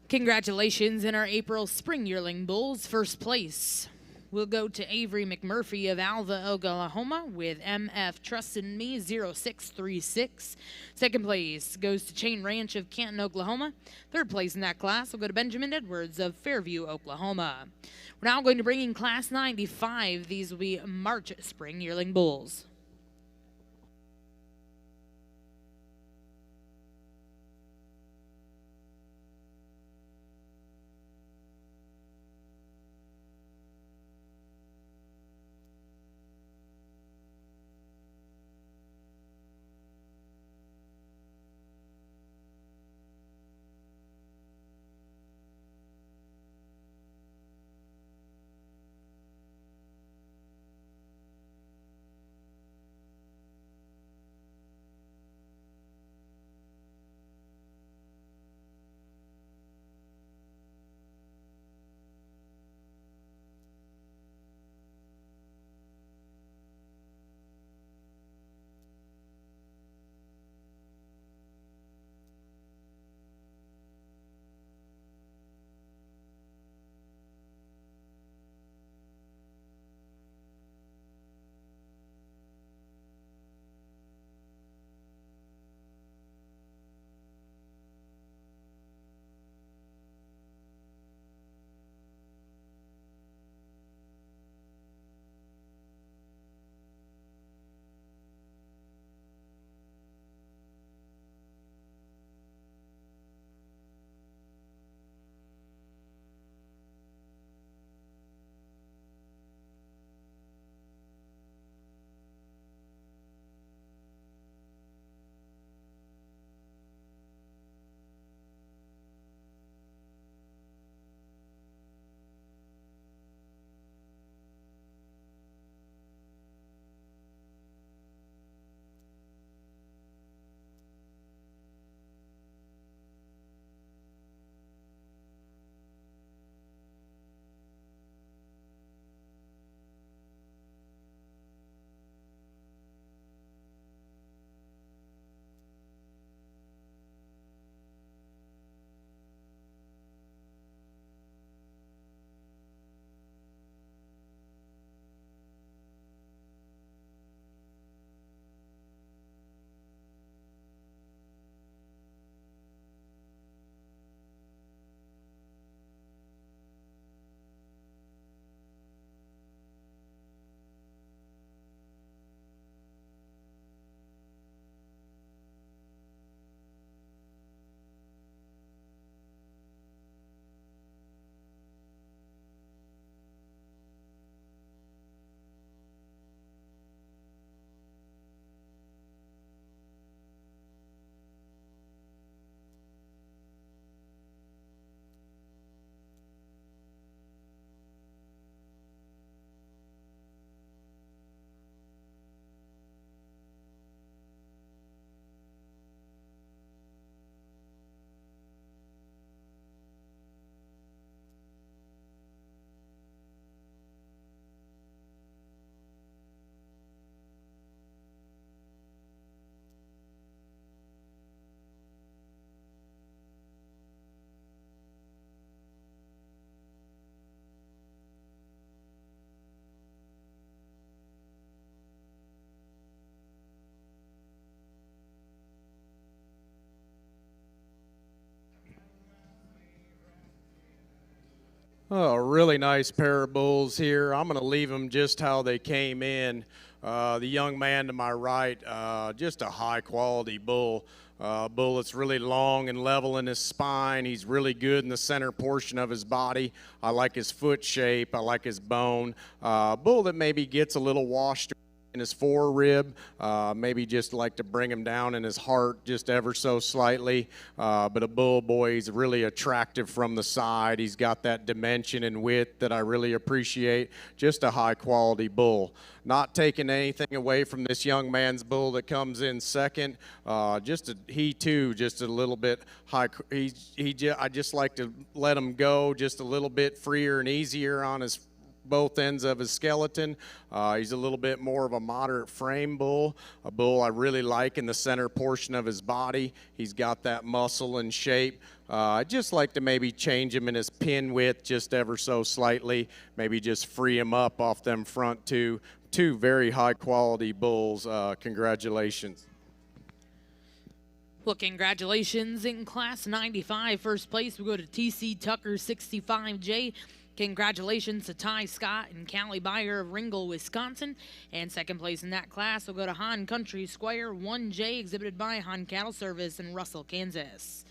Congratulations in our April Spring Yearling Bulls. First place we'll go to Avery McMurphy of Alva, Oklahoma with MF Trust in Me 0636. Second place goes to Chain Ranch of Canton, Oklahoma. Third place in that class will go to Benjamin Edwards of Fairview, Oklahoma. We're now going to bring in Class 95. These will be March Spring Yearling Bulls.
Oh, a really nice pair of bulls here. I'm going to leave them just how they came in. The young man to my right, just a high quality bull. Bull that's really long and level in his spine. He's really good in the center portion of his body. I like his foot shape. I like his bone. Bull that maybe gets a little washed in his forerib, maybe just like to bring him down in his heart just ever so slightly. But a bull boy, he's really attractive from the side. He's got that dimension and width that I really appreciate. Just a high quality bull. Not taking anything away from this young man's bull that comes in second. He too, just a little bit high. I just like to let him go just a little bit freer and easier on his both ends of his skeleton. He's a little bit more of a moderate frame bull, a bull I really like in the center portion of his body. He's got that muscle and shape. I'd just like to maybe change him in his pin width just ever so slightly, maybe just free him up off them front two very high quality bulls. Congratulations.
Well, congratulations in Class 95. First place, we go to TC Tucker 65J. Congratulations to Ty Scott and Callie Byer of Ringgold, Wisconsin. And second place in that class will go to Han Country Squire 1J, exhibited by Han Cattle Service in Russell, Kansas.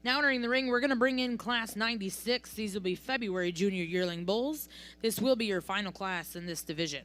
Now entering the ring, we're going to bring in Class 96. These will be February Junior Yearling Bulls. This will be your final class in this division.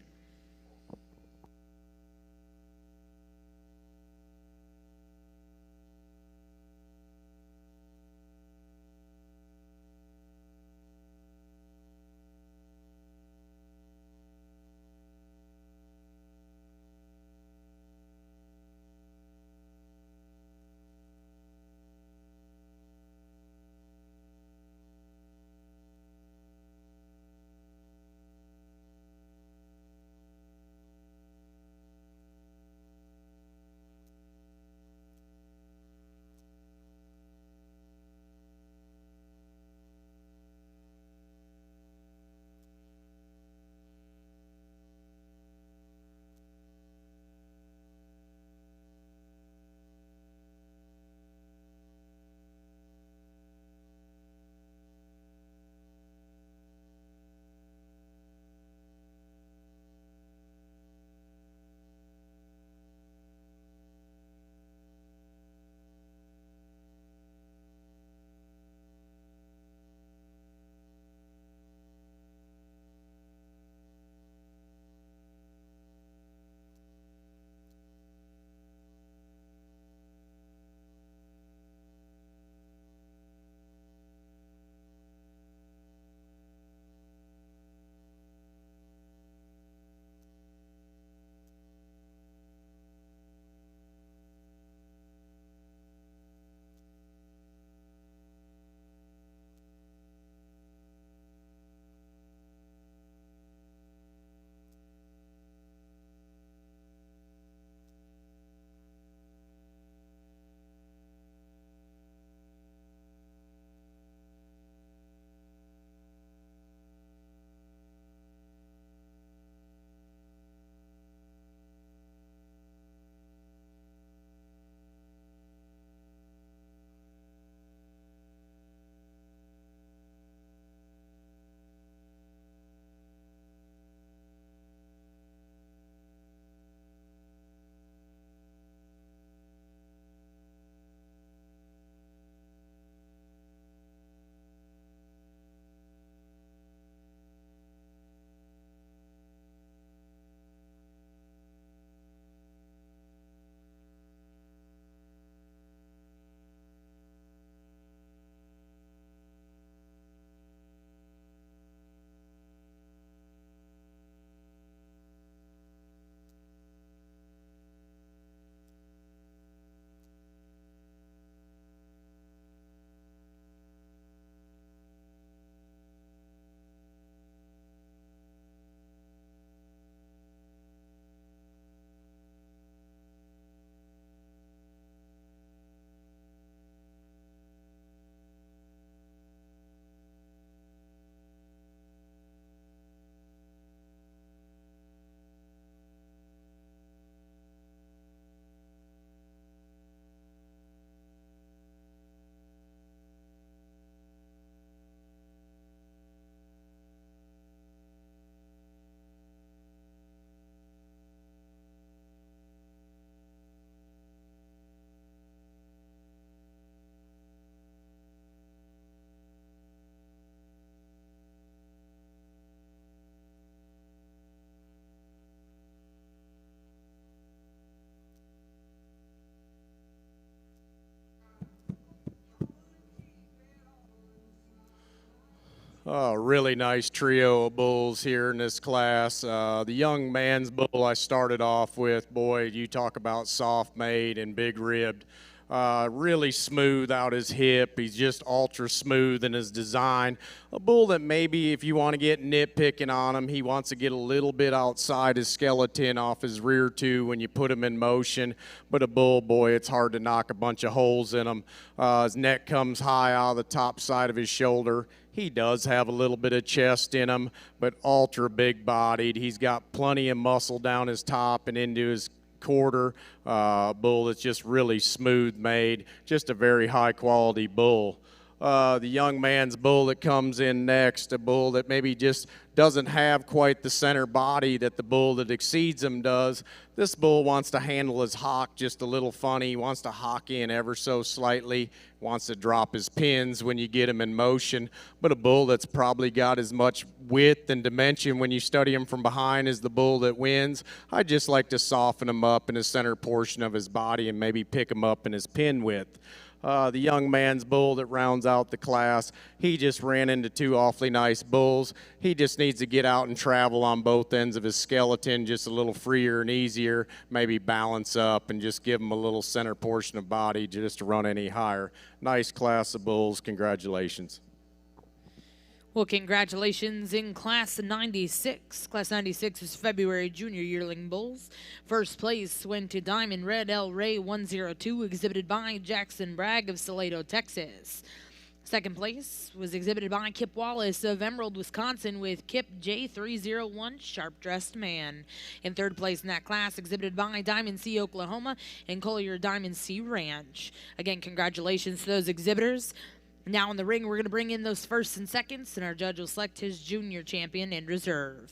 Really nice trio of bulls here in this class. The young man's bull I started off with, boy, you talk about soft made and big ribbed. Really smooth out his hip. He's just ultra smooth in his design. A bull that maybe if you want to get nitpicking on him, he wants to get a little bit outside his skeleton off his rear too when you put him in motion. But a bull, boy, it's hard to knock a bunch of holes in him. His neck comes high out of the top side of his shoulder. He does have a little bit of chest in him, but ultra big bodied. He's got plenty of muscle down his top and into his quarter. Bull that's just really smooth made, just a very high quality bull. The young man's bull that comes in next, a bull that maybe just doesn't have quite the center body that the bull that exceeds him does. This bull wants to handle his hock just a little funny. He wants to hock in ever so slightly, wants to drop his pins when you get him in motion. But a bull that's probably got as much width and dimension when you study him from behind as the bull that wins. I just like to soften him up in the center portion of his body and maybe pick him up in his pin width. The young man's bull that rounds out the class, he just ran into two awfully nice bulls. He just needs to get out and travel on both ends of his skeleton just a little freer and easier, maybe balance up and just give him a little center portion of body just to run any higher. Nice class of bulls. Congratulations.
Well, congratulations in Class 96. Class 96 is February Junior Yearling Bulls. First place went to Diamond Red El Rey 102, exhibited by Jackson Bragg of Salado, Texas. Second place was exhibited by Kip Wallace of Emerald, Wisconsin, with Kip J301, Sharp Dressed Man. In third place in that class, exhibited by Diamond C, Oklahoma, and Collier Diamond C Ranch. Again, congratulations to those exhibitors. Now in the ring, we're going to bring in those firsts and seconds, and our judge will select his junior champion in reserve.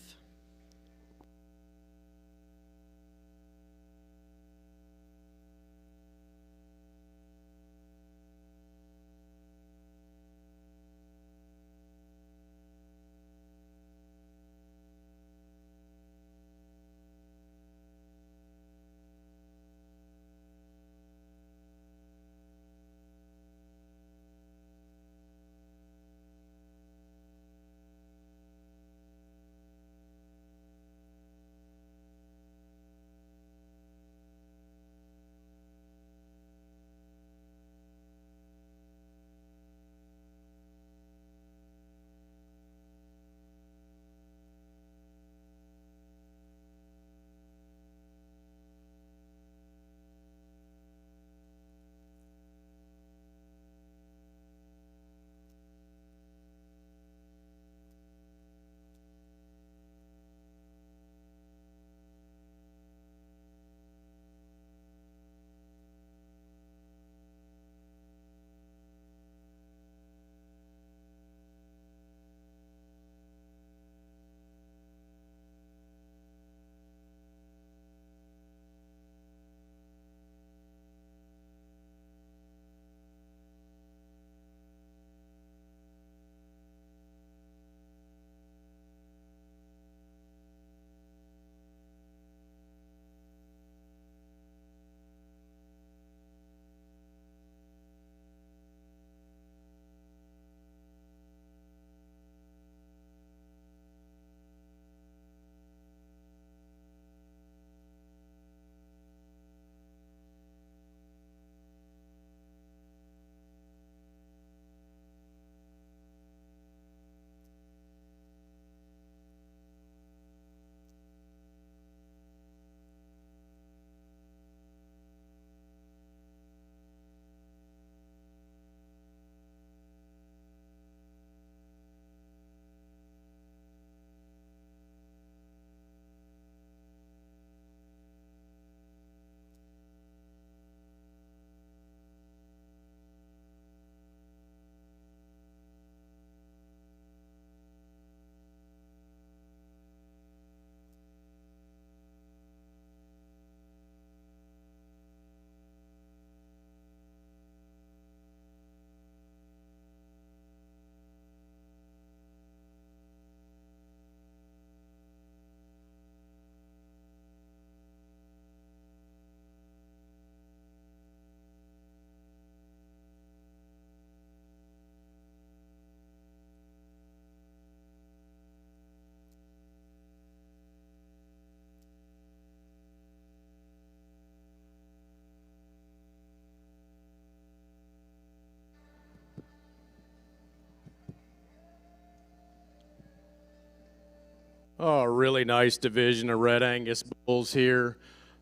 Oh, a really nice division of Red Angus bulls here.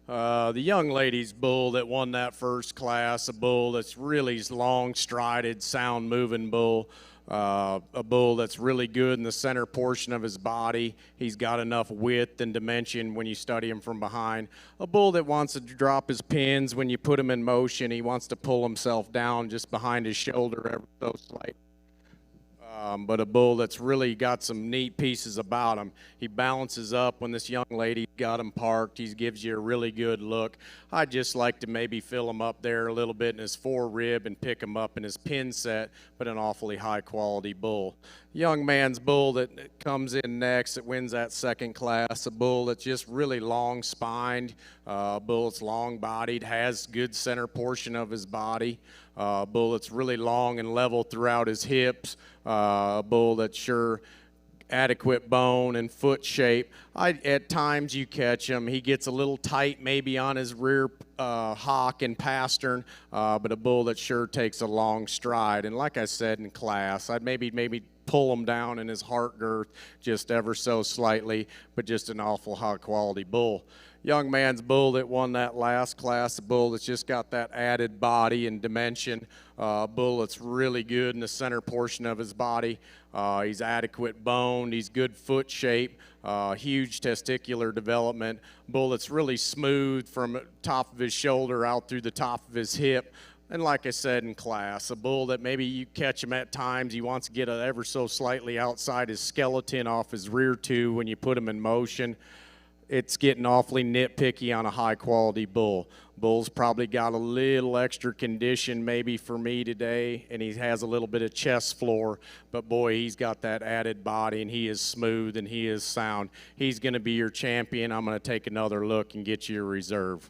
The young lady's bull that won that first class, a bull that's really long strided, sound moving bull. A bull that's really good in the center portion of his body. He's got enough width and dimension when you study him from behind. A bull that wants to drop his pins when you put him in motion. He wants to pull himself down just behind his shoulder ever so slightly. But a bull that's really got some neat pieces about him. He balances up when this young lady got him parked. He gives you a really good look. I'd just like to maybe fill him up there a little bit in his forerib and pick him up in his pin set, but an awfully high quality bull. Young man's bull that comes in next, that wins that second class, a bull that's just really long spined, a bull that's long bodied, has good center portion of his body, a bull that's really long and level throughout his hips, a bull that's sure adequate bone and foot shape. At times you catch him, he gets a little tight maybe on his rear hock and pastern, but a bull that sure takes a long stride. And like I said in class, I'd maybe pull him down in his heart girth just ever so slightly, but just an awful high quality bull. Young man's bull that won that last class, a bull that's just got that added body and dimension, a bull that's really good in the center portion of his body. He's adequate boned, he's good foot shape, huge testicular development, bull that's really smooth from the top of his shoulder out through the top of his hip. And like I said in class, a bull that maybe you catch him at times, he wants to get ever so slightly outside his skeleton off his rear tube when you put him in motion. It's getting awfully nitpicky on a high quality bull. Bull's probably got a little extra condition maybe for me today, and he has a little bit of chest floor, but boy, he's got that added body, and he is smooth and he is sound. He's going to be your champion. I'm going to take another look and get you a reserve.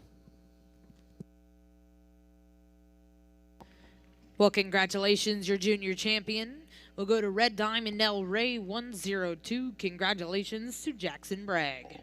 Well, congratulations, your junior champion. We'll go to Red Diamond El Rey 102. Congratulations to Jackson Bragg.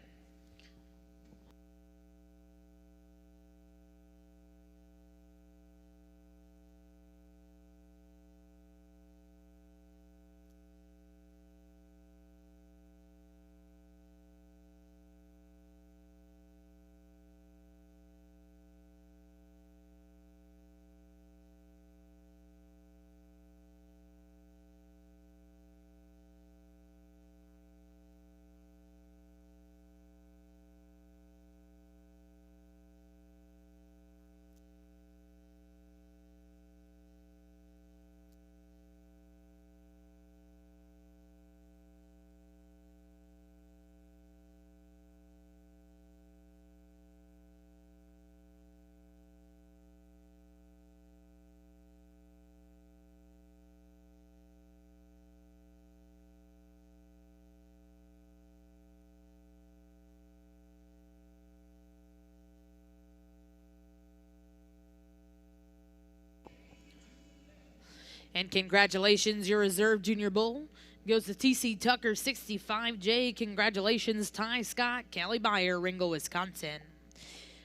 And congratulations, your reserve junior bull goes to TC Tucker 65J. Congratulations, Ty Scott, Callie Byer, Ringo, Wisconsin.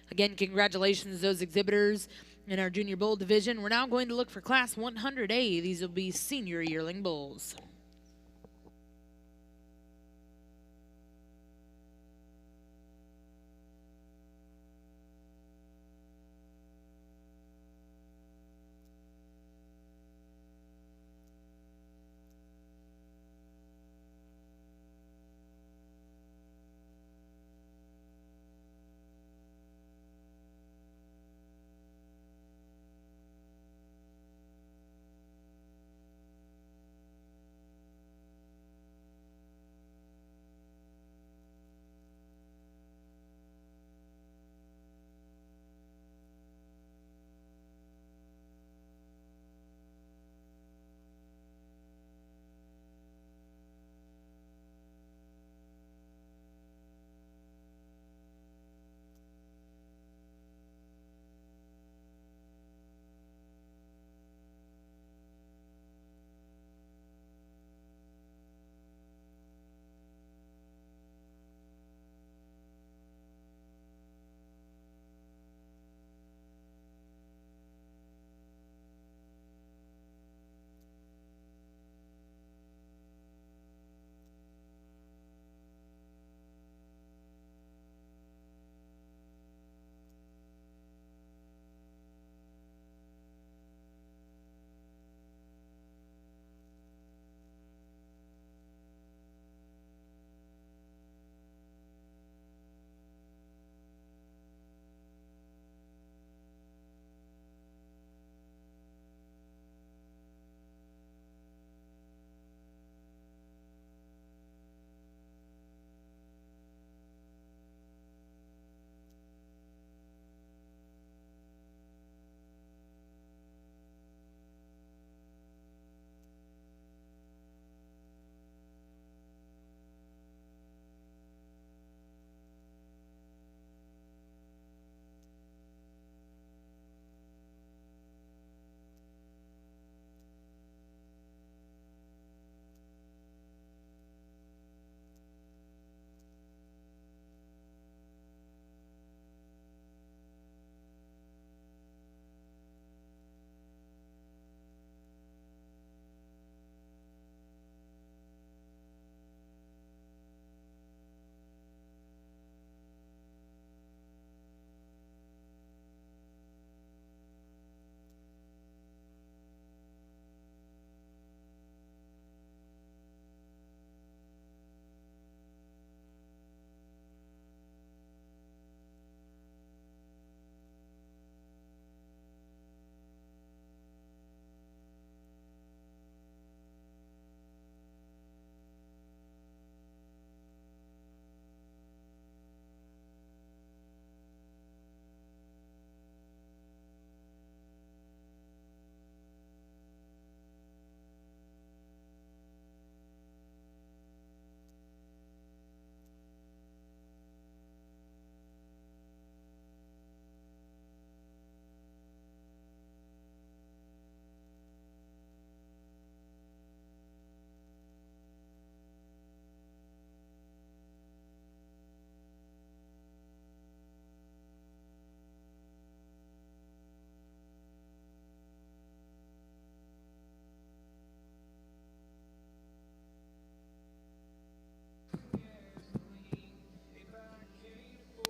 Again, congratulations to those exhibitors in our junior bull division. We're now going to look for class 100A. These will be senior yearling bulls.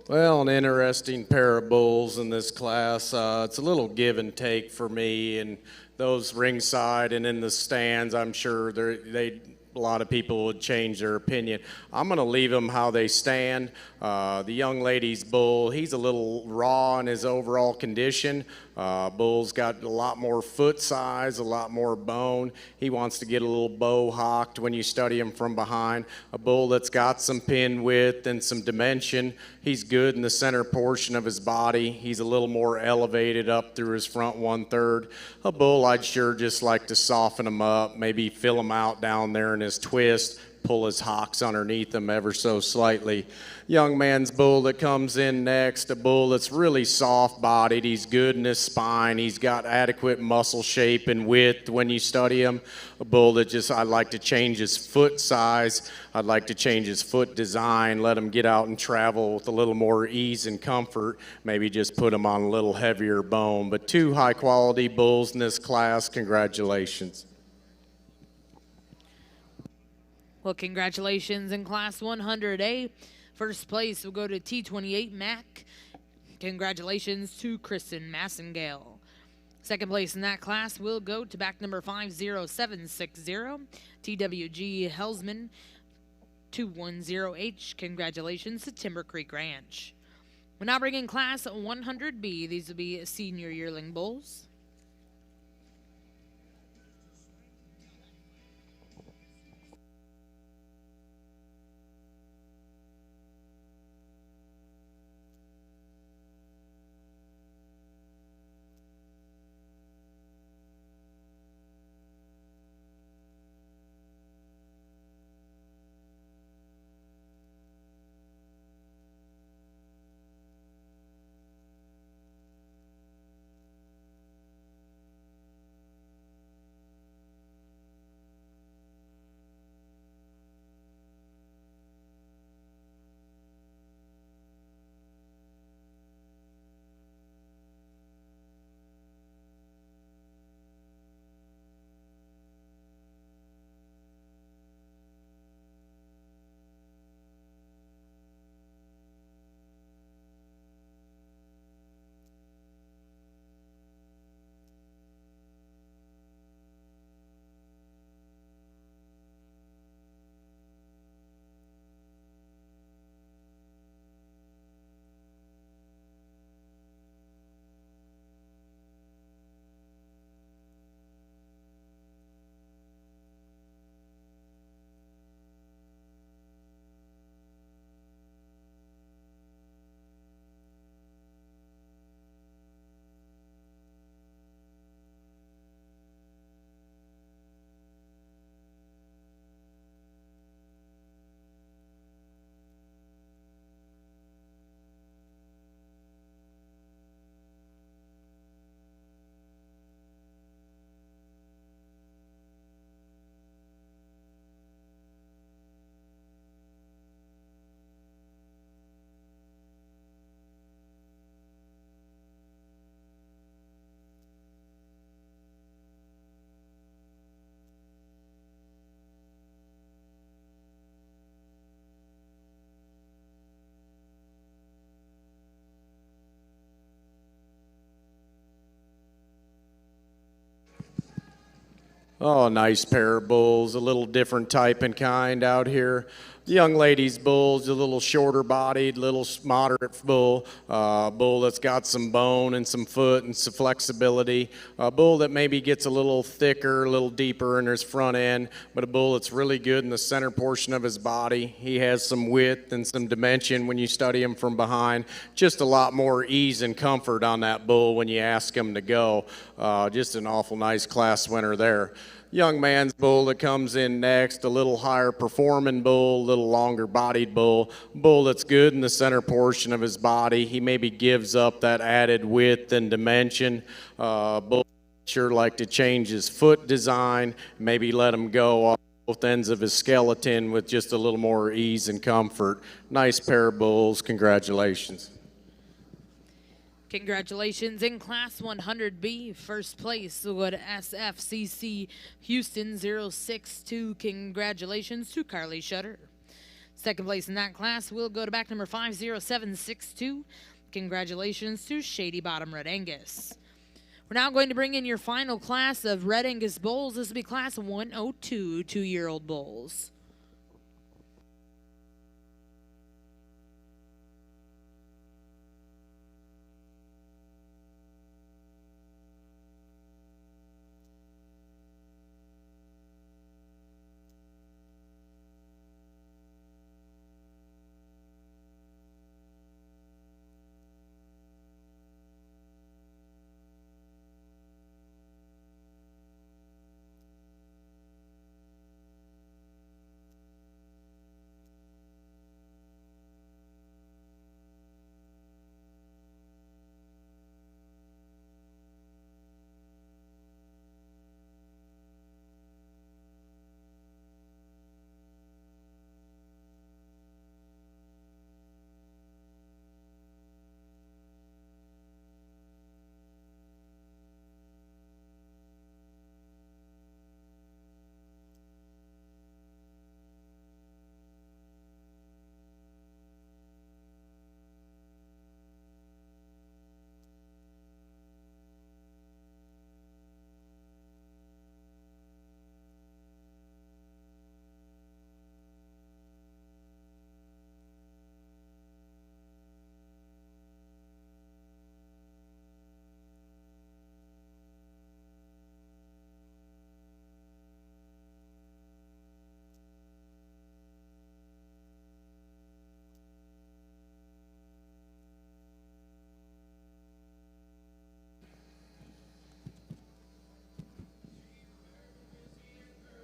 Well, an interesting pair of bulls in this class. It's a little give and take for me, and those ringside and in the stands, I'm sure a lot of people would change their opinion. I'm going to leave them how they stand. The young lady's bull, he's a little raw in his overall condition. Bull's got a lot more foot size, a lot more bone. He wants to get a little bow hocked when you study him from behind. A bull that's got some pin width and some dimension. He's good in the center portion of his body. He's a little more elevated up through his front 1/3. A bull I'd sure just like to soften him up, maybe fill him out down there in his twist, pull his hocks underneath him ever so slightly. Young man's bull that comes in next, a bull that's really soft-bodied. He's good in his spine. He's got adequate muscle shape and width when you study him. A bull that I'd like to change his foot size. I'd like to change his foot design, let him get out and travel with a little more ease and comfort. Maybe just put him on a little heavier bone. But 2 high-quality bulls in this class. Congratulations.
Well, congratulations in Class 100A. First place will go to T28 Mac. Congratulations to Kristen Massengale. Second place in that class will go to back number 50760, TWG Helsman 210H. Congratulations to Timber Creek Ranch. We're now bringing Class 100B. These will be senior yearling bulls.
Oh, nice pair of bulls, a little different type and kind out here. The young lady's bull's a little shorter bodied, little moderate bull, bull that's got some bone and some foot and some flexibility, a bull that maybe gets a little thicker, a little deeper in his front end, but a bull that's really good in the center portion of his body. He has some width and some dimension when you study him from behind. Just a lot more ease and comfort on that bull when you ask him to go. Just an awful nice class winner there. Young man's bull that comes in next, a little higher performing bull, a little longer bodied bull that's good in the center portion of his body. He maybe gives up that added width and dimension. Bull sure like to change his foot design, maybe let him go off both ends of his skeleton with just a little more ease and comfort. Nice pair of bulls. Congratulations.
Congratulations in Class 100B. First place will go to SFCC Houston 062. Congratulations to Carly Shutter. Second place in that class will go to back number 50762. Congratulations to Shady Bottom Red Angus. We're now going to bring in your final class of Red Angus bulls. This will be class 102, 2-year-old bulls.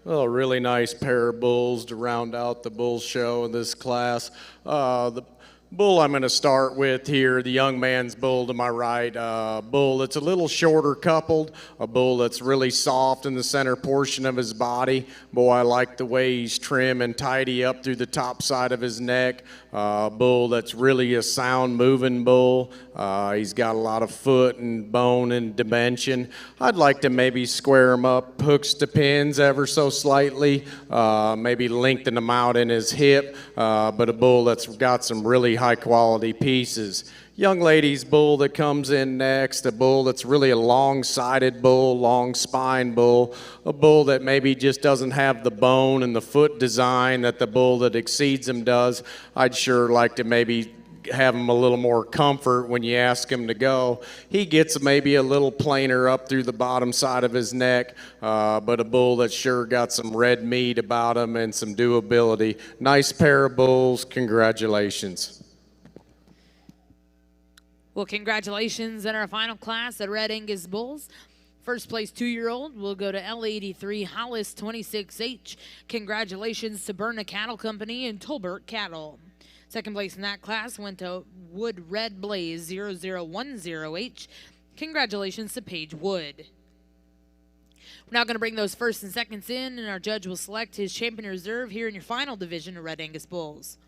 Well, a really nice pair of bulls to round out the bull show in this class. The bull I'm going to start with here, the young man's bull to my right, bull that's a little shorter coupled, a bull that's really soft in the center portion of his body. Boy, I like the way he's trim and tidy up through the top side of his neck. Bull that's really a sound moving bull. He's got a lot of foot and bone and dimension. I'd like to maybe square him up, hooks to pins ever so slightly, maybe lengthen him out in his hip, but a bull that's got some really high quality pieces. Young lady's bull that comes in next, a bull that's really a long-sided bull, long spine bull, a bull that maybe just doesn't have the bone and the foot design that the bull that exceeds him does. I'd sure like to maybe have him a little more comfort when you ask him to go. He gets maybe a little plainer up through the bottom side of his neck, but a bull that's sure got some red meat about him and some doability. Nice pair of bulls. Congratulations.
Well, congratulations in our final class at Red Angus Bulls. First place 2-year-old will go to L83 Hollis 26H. Congratulations to Berna Cattle Company and Tolbert Cattle. Second place in that class went to Wood Red Blaze 0010H. Congratulations to Paige Wood. We're now going to bring those first and seconds in, and our judge will select his champion reserve here in your final division of Red Angus Bulls.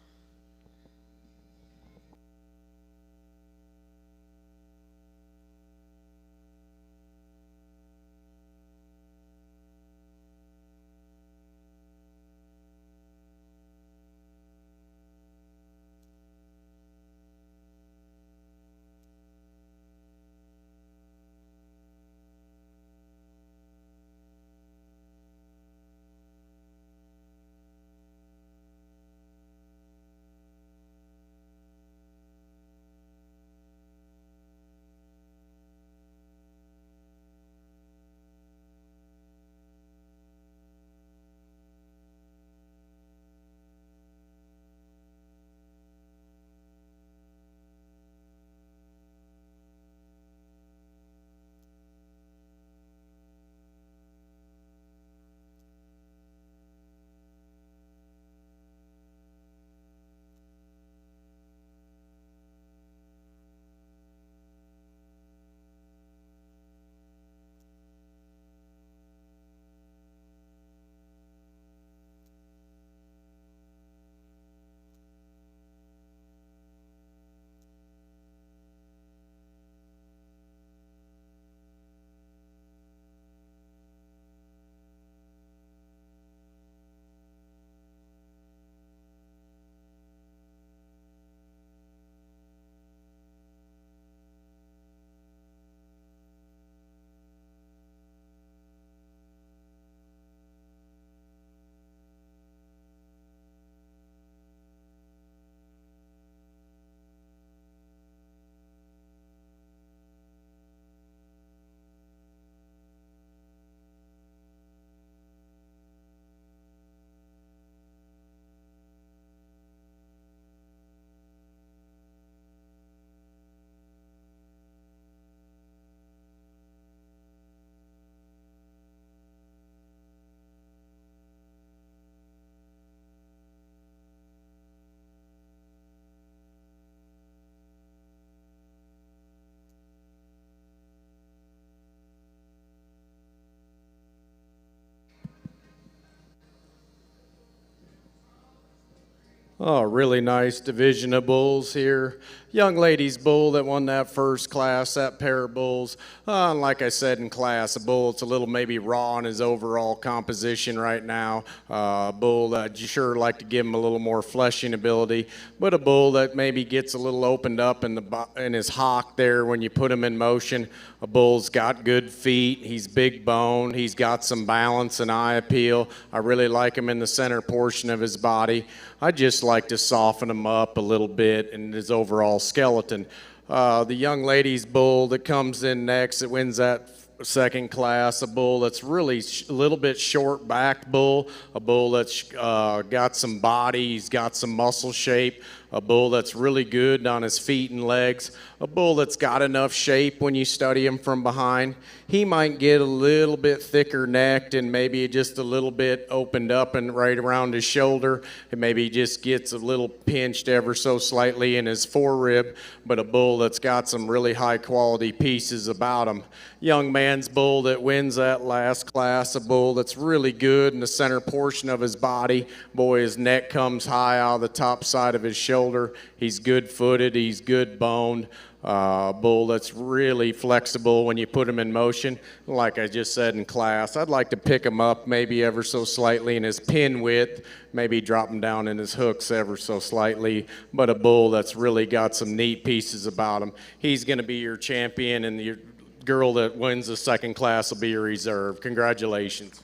Oh, really nice division of bulls here. Young lady's bull that won that first class, that pair of bulls. Like I said in class, a bull it's a little maybe raw in his overall composition right now. A bull that you sure like to give him a little more fleshing ability, but a bull that maybe gets a little opened up in his hock there when you put him in motion. A bull's got good feet. He's big boned. He's got some balance and eye appeal. I really like him in the center portion of his body. I just like to soften him up a little bit in his overall skeleton. The young lady's bull that comes in next, that wins that second class, a bull that's really a little bit short-backed bull, a bull that's got some body, he's got some muscle shape, a bull that's really good on his feet and legs, a bull that's got enough shape when you study him from behind. He might get a little bit thicker necked and maybe just a little bit opened up and right around his shoulder, and maybe just gets a little pinched ever so slightly in his forerib, but a bull that's got some really high quality pieces about him. Young man's bull that wins that last class, a bull that's really good in the center portion of his body. Boy, his neck comes high out of the top side of his shoulder. He's good footed, he's good boned. Bull that's really flexible when you put him in motion. Like I just said in class, I'd like to pick him up maybe ever so slightly in his pin width, maybe drop him down in his hooks ever so slightly, but a bull that's really got some neat pieces about him. He's going to be your champion, and your girl that wins the second class will be your reserve. Congratulations.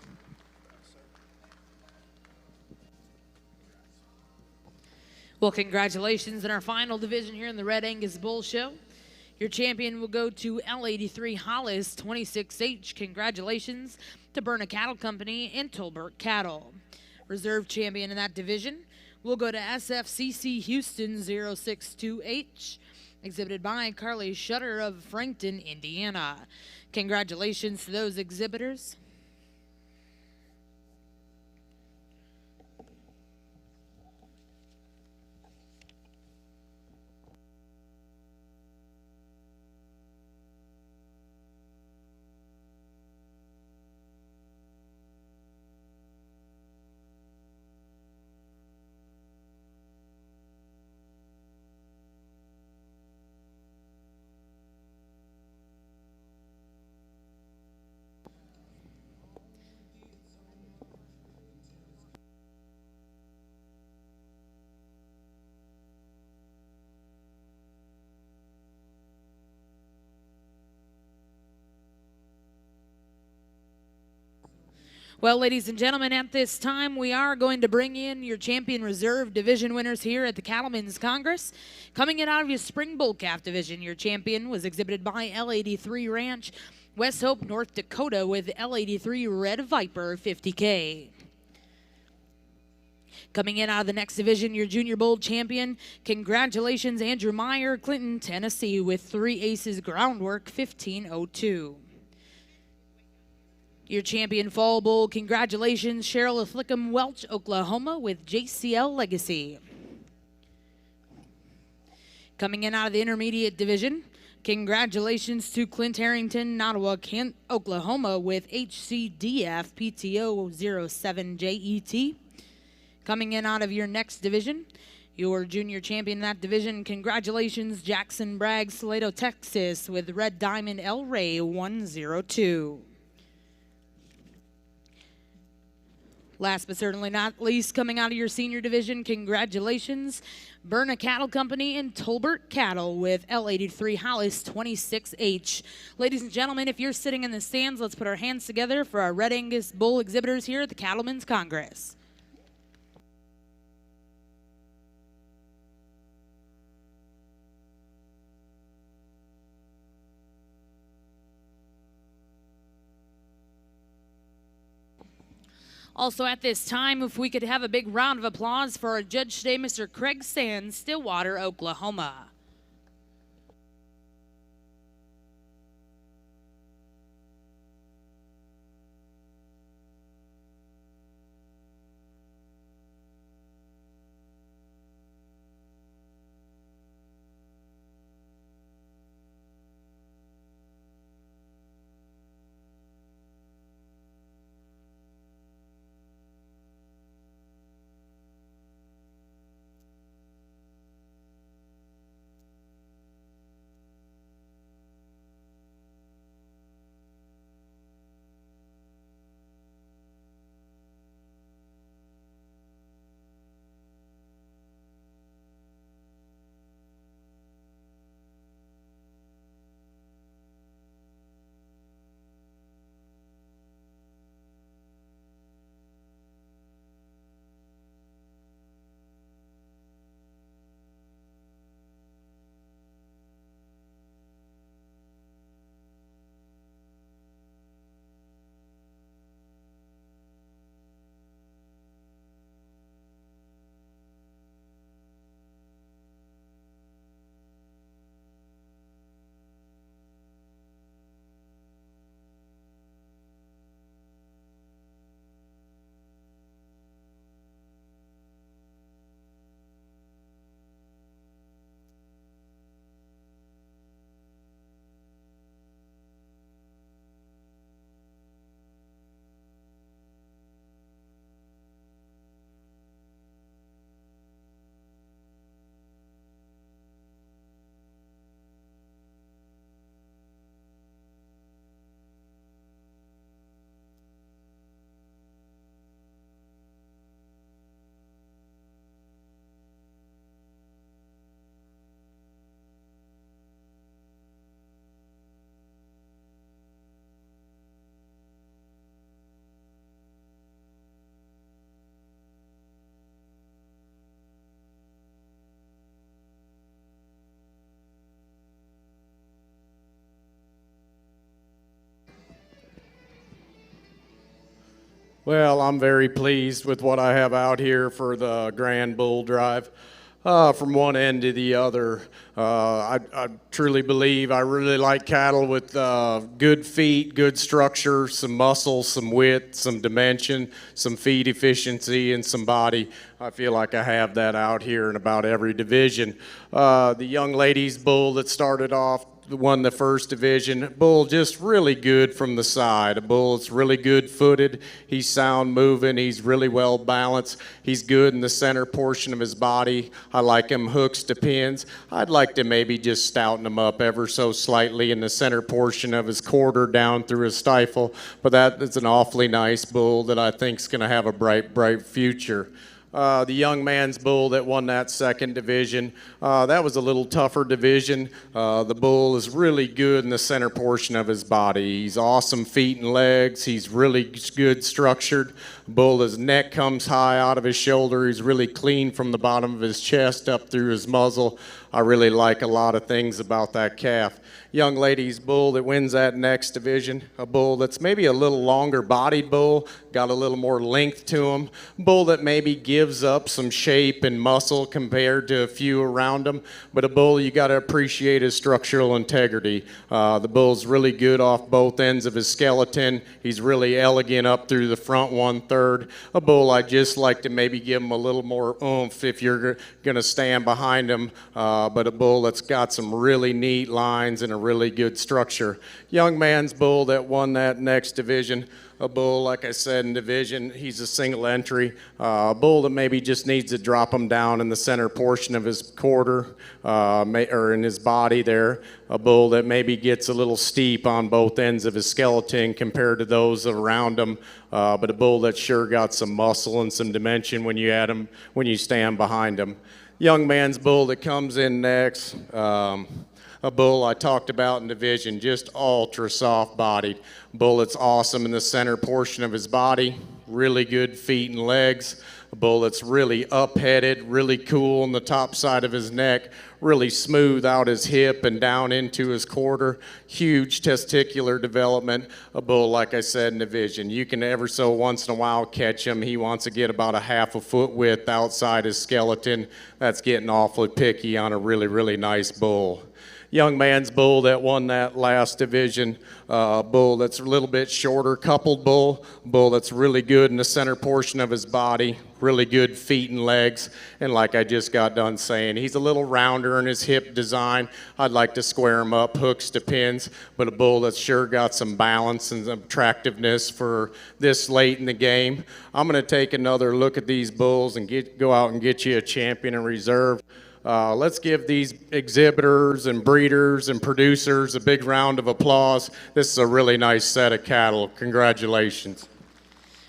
Well, congratulations in our final division here in the Red Angus Bull Show. Your champion will go to L83 Hollis 26H. Congratulations to Berna Cattle Company and Tolbert Cattle. Reserve champion in that division will go to SFCC Houston 062H, exhibited by Carly Shutter of Frankton, Indiana. Congratulations to those exhibitors. Well, ladies and gentlemen, at this time, we are going to bring in your champion reserve division winners here at the Cattlemen's Congress. Coming in out of your spring bull calf division, your champion was exhibited by L83 Ranch, West Hope, North Dakota, with L83 Red Viper 50K. Coming in out of the next division, your junior bull champion, congratulations, Andrew Meyer, Clinton, Tennessee, with 3 Aces Groundwork 1502. Your champion fall bull, congratulations, Cheryl Flickham Welch, Oklahoma, with JCL Legacy. Coming in out of the intermediate division, congratulations to Clint Harrington, Nottawa, Oklahoma, with HCDF PTO 07JET. Coming in out of your next division, your junior champion in that division, congratulations, Jackson Bragg, Salado, Texas, with Red Diamond El Rey 102. Last but certainly not least, coming out of your senior division, congratulations, Berna Cattle Company and Tolbert Cattle with L83 Hollis 26H. Ladies and gentlemen, if you're sitting in the stands, let's put our hands together for our Red Angus Bull exhibitors here at the Cattlemen's Congress. Also at this time, if we could have a big round of applause for our judge today, Mr. Craig Sands, Stillwater, Oklahoma.
Well, I'm very pleased with what I have out here for the Grand Bull Drive. From one end to the other, I truly believe I really like cattle with good feet, good structure, some muscle, some width, some dimension, some feed efficiency, and some body. I feel like I have that out here in about every division. The young ladies bull that started off won the first division. Bull just really good from the side. A bull that's really good footed. He's sound moving. He's really well balanced. He's good in the center portion of his body. I like him hooks to pins. I'd like to maybe just stouten him up ever so slightly in the center portion of his quarter down through his stifle. But that is an awfully nice bull that I think is going to have a bright, bright future. The young man's bull that won that second division, that was a little tougher division. The bull is really good in the center portion of his body. He's awesome feet and legs. He's really good structured. Bull, his neck comes high out of his shoulder. He's really clean from the bottom of his chest up through his muzzle. I really like a lot of things about that calf. Young lady's bull that wins that next division, a bull that's maybe a little longer bodied bull, got a little more length to him, bull that maybe gives up some shape and muscle compared to a few around him, but a bull you got to appreciate his structural integrity. The bull's really good off both ends of his skeleton. He's really elegant up through the front 1/3. A bull I just like to maybe give him a little more oomph if you're going to stand behind him, but a bull that's got some really neat lines and a really good structure. Young man's bull that won that next division, a bull, like I said, in division, he's a single entry. A bull that maybe just needs to drop him down in the center portion of his quarter or in his body there. A bull that maybe gets a little steep on both ends of his skeleton compared to those around him. But a bull that's sure got some muscle and some dimension when you add him, when you stand behind him. Young man's bull that comes in next. A bull I talked about in division, just ultra soft bodied. Bull that's awesome in the center portion of his body, really good feet and legs. A bull that's really up-headed, really cool on the top side of his neck, really smooth out his hip and down into his quarter. Huge testicular development. A bull, like I said, in division. You can ever so once in a while catch him. He wants to get about a half a foot width outside his skeleton. That's getting awfully picky on a really, really nice bull. Young man's bull that won that last division, bull that's a little bit shorter, coupled bull that's really good in the center portion of his body, really good feet and legs, and like I just got done saying, he's a little rounder in his hip design. I'd like to square him up, hooks to pins, but a bull that's sure got some balance and some attractiveness for this late in the game. I'm going to take another look at these bulls and go out and get you a champion in reserve. Let's give these exhibitors and breeders and producers a big round of applause. This is a really nice set of cattle. Congratulations.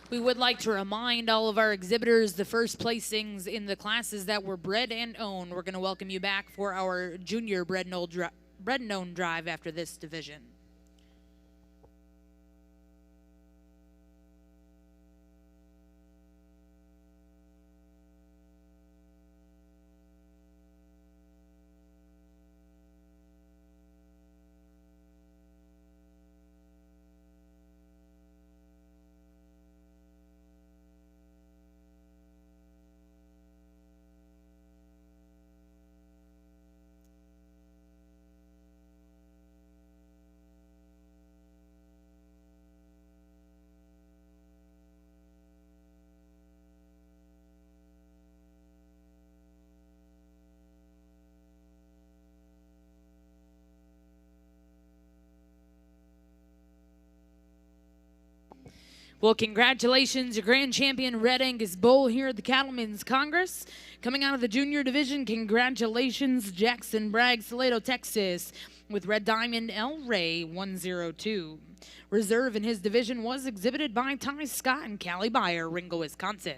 We would like to remind all of our exhibitors the first placings in the classes that were bred and owned. We're going to welcome you back for our junior bred and owned drive after this division. Well, congratulations, your grand champion, Red Angus Bull, here at the Cattlemen's Congress. Coming out of the junior division, congratulations, Jackson Bragg, Salado, Texas, with Red Diamond El Rey 102. Reserve in his division was exhibited by Ty Scott and Callie Beyer, Ringo, Wisconsin.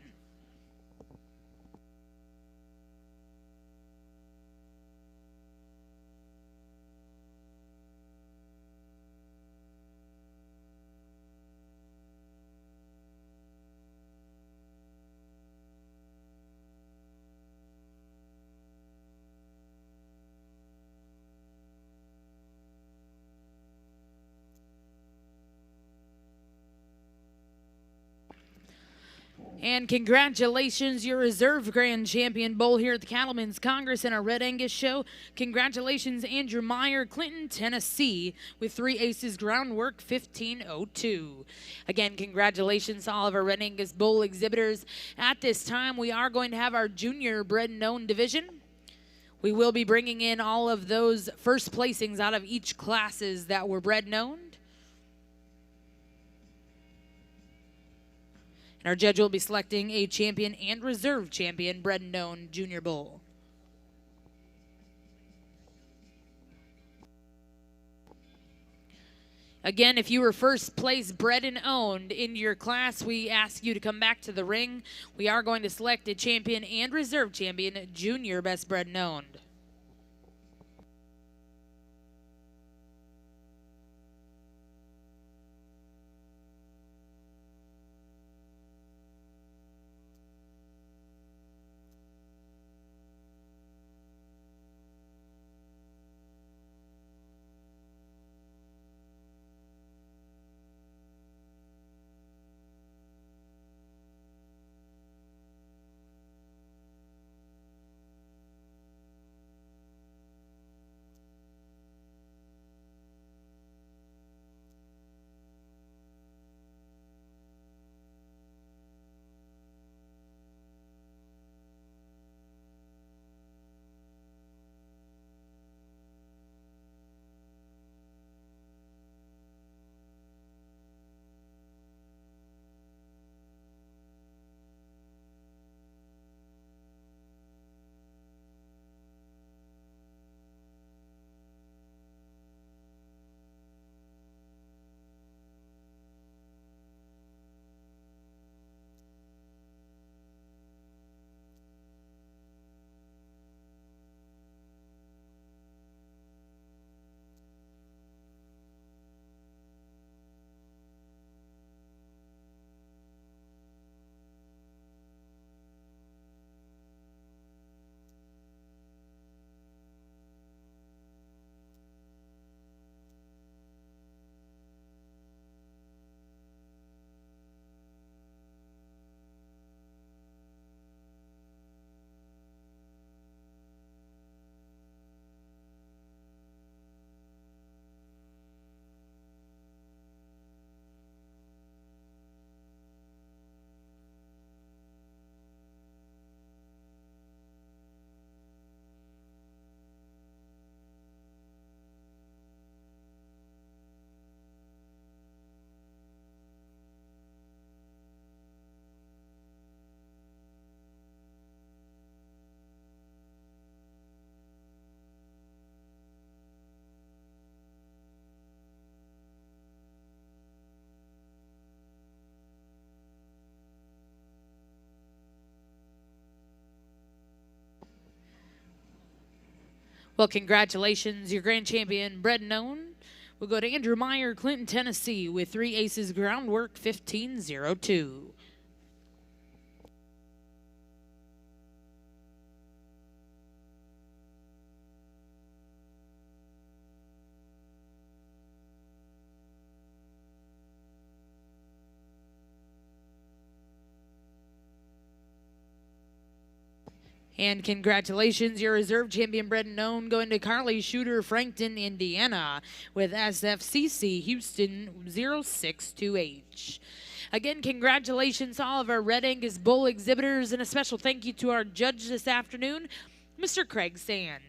And congratulations, your reserve grand champion bull here at the Cattlemen's Congress in our Red Angus show. Congratulations, Andrew Meyer, Clinton, Tennessee, with 3 aces, groundwork 1502. Again, congratulations to all of our Red Angus bull exhibitors. At this time, we are going to have our junior bred and owned division. We will be bringing in all of those first placings out of each classes that were bred and owned. And our judge will be selecting a champion and reserve champion bred and owned junior bull. Again, if you were first place bred and owned in your class, we ask you to come back to the ring. We are going to select a champion and reserve champion junior best bred and owned. Well, congratulations, your grand champion, bred and owned. We'll go to Andrew Meyer, Clinton, Tennessee, with 3 aces, groundwork 1502. And congratulations, your reserve champion bred and known going to Carly Shooter, Frankton, Indiana, with SFCC Houston 062H. Again, congratulations to all of our Red Angus bull exhibitors, and a special thank you to our judge this afternoon, Mr. Craig Sand.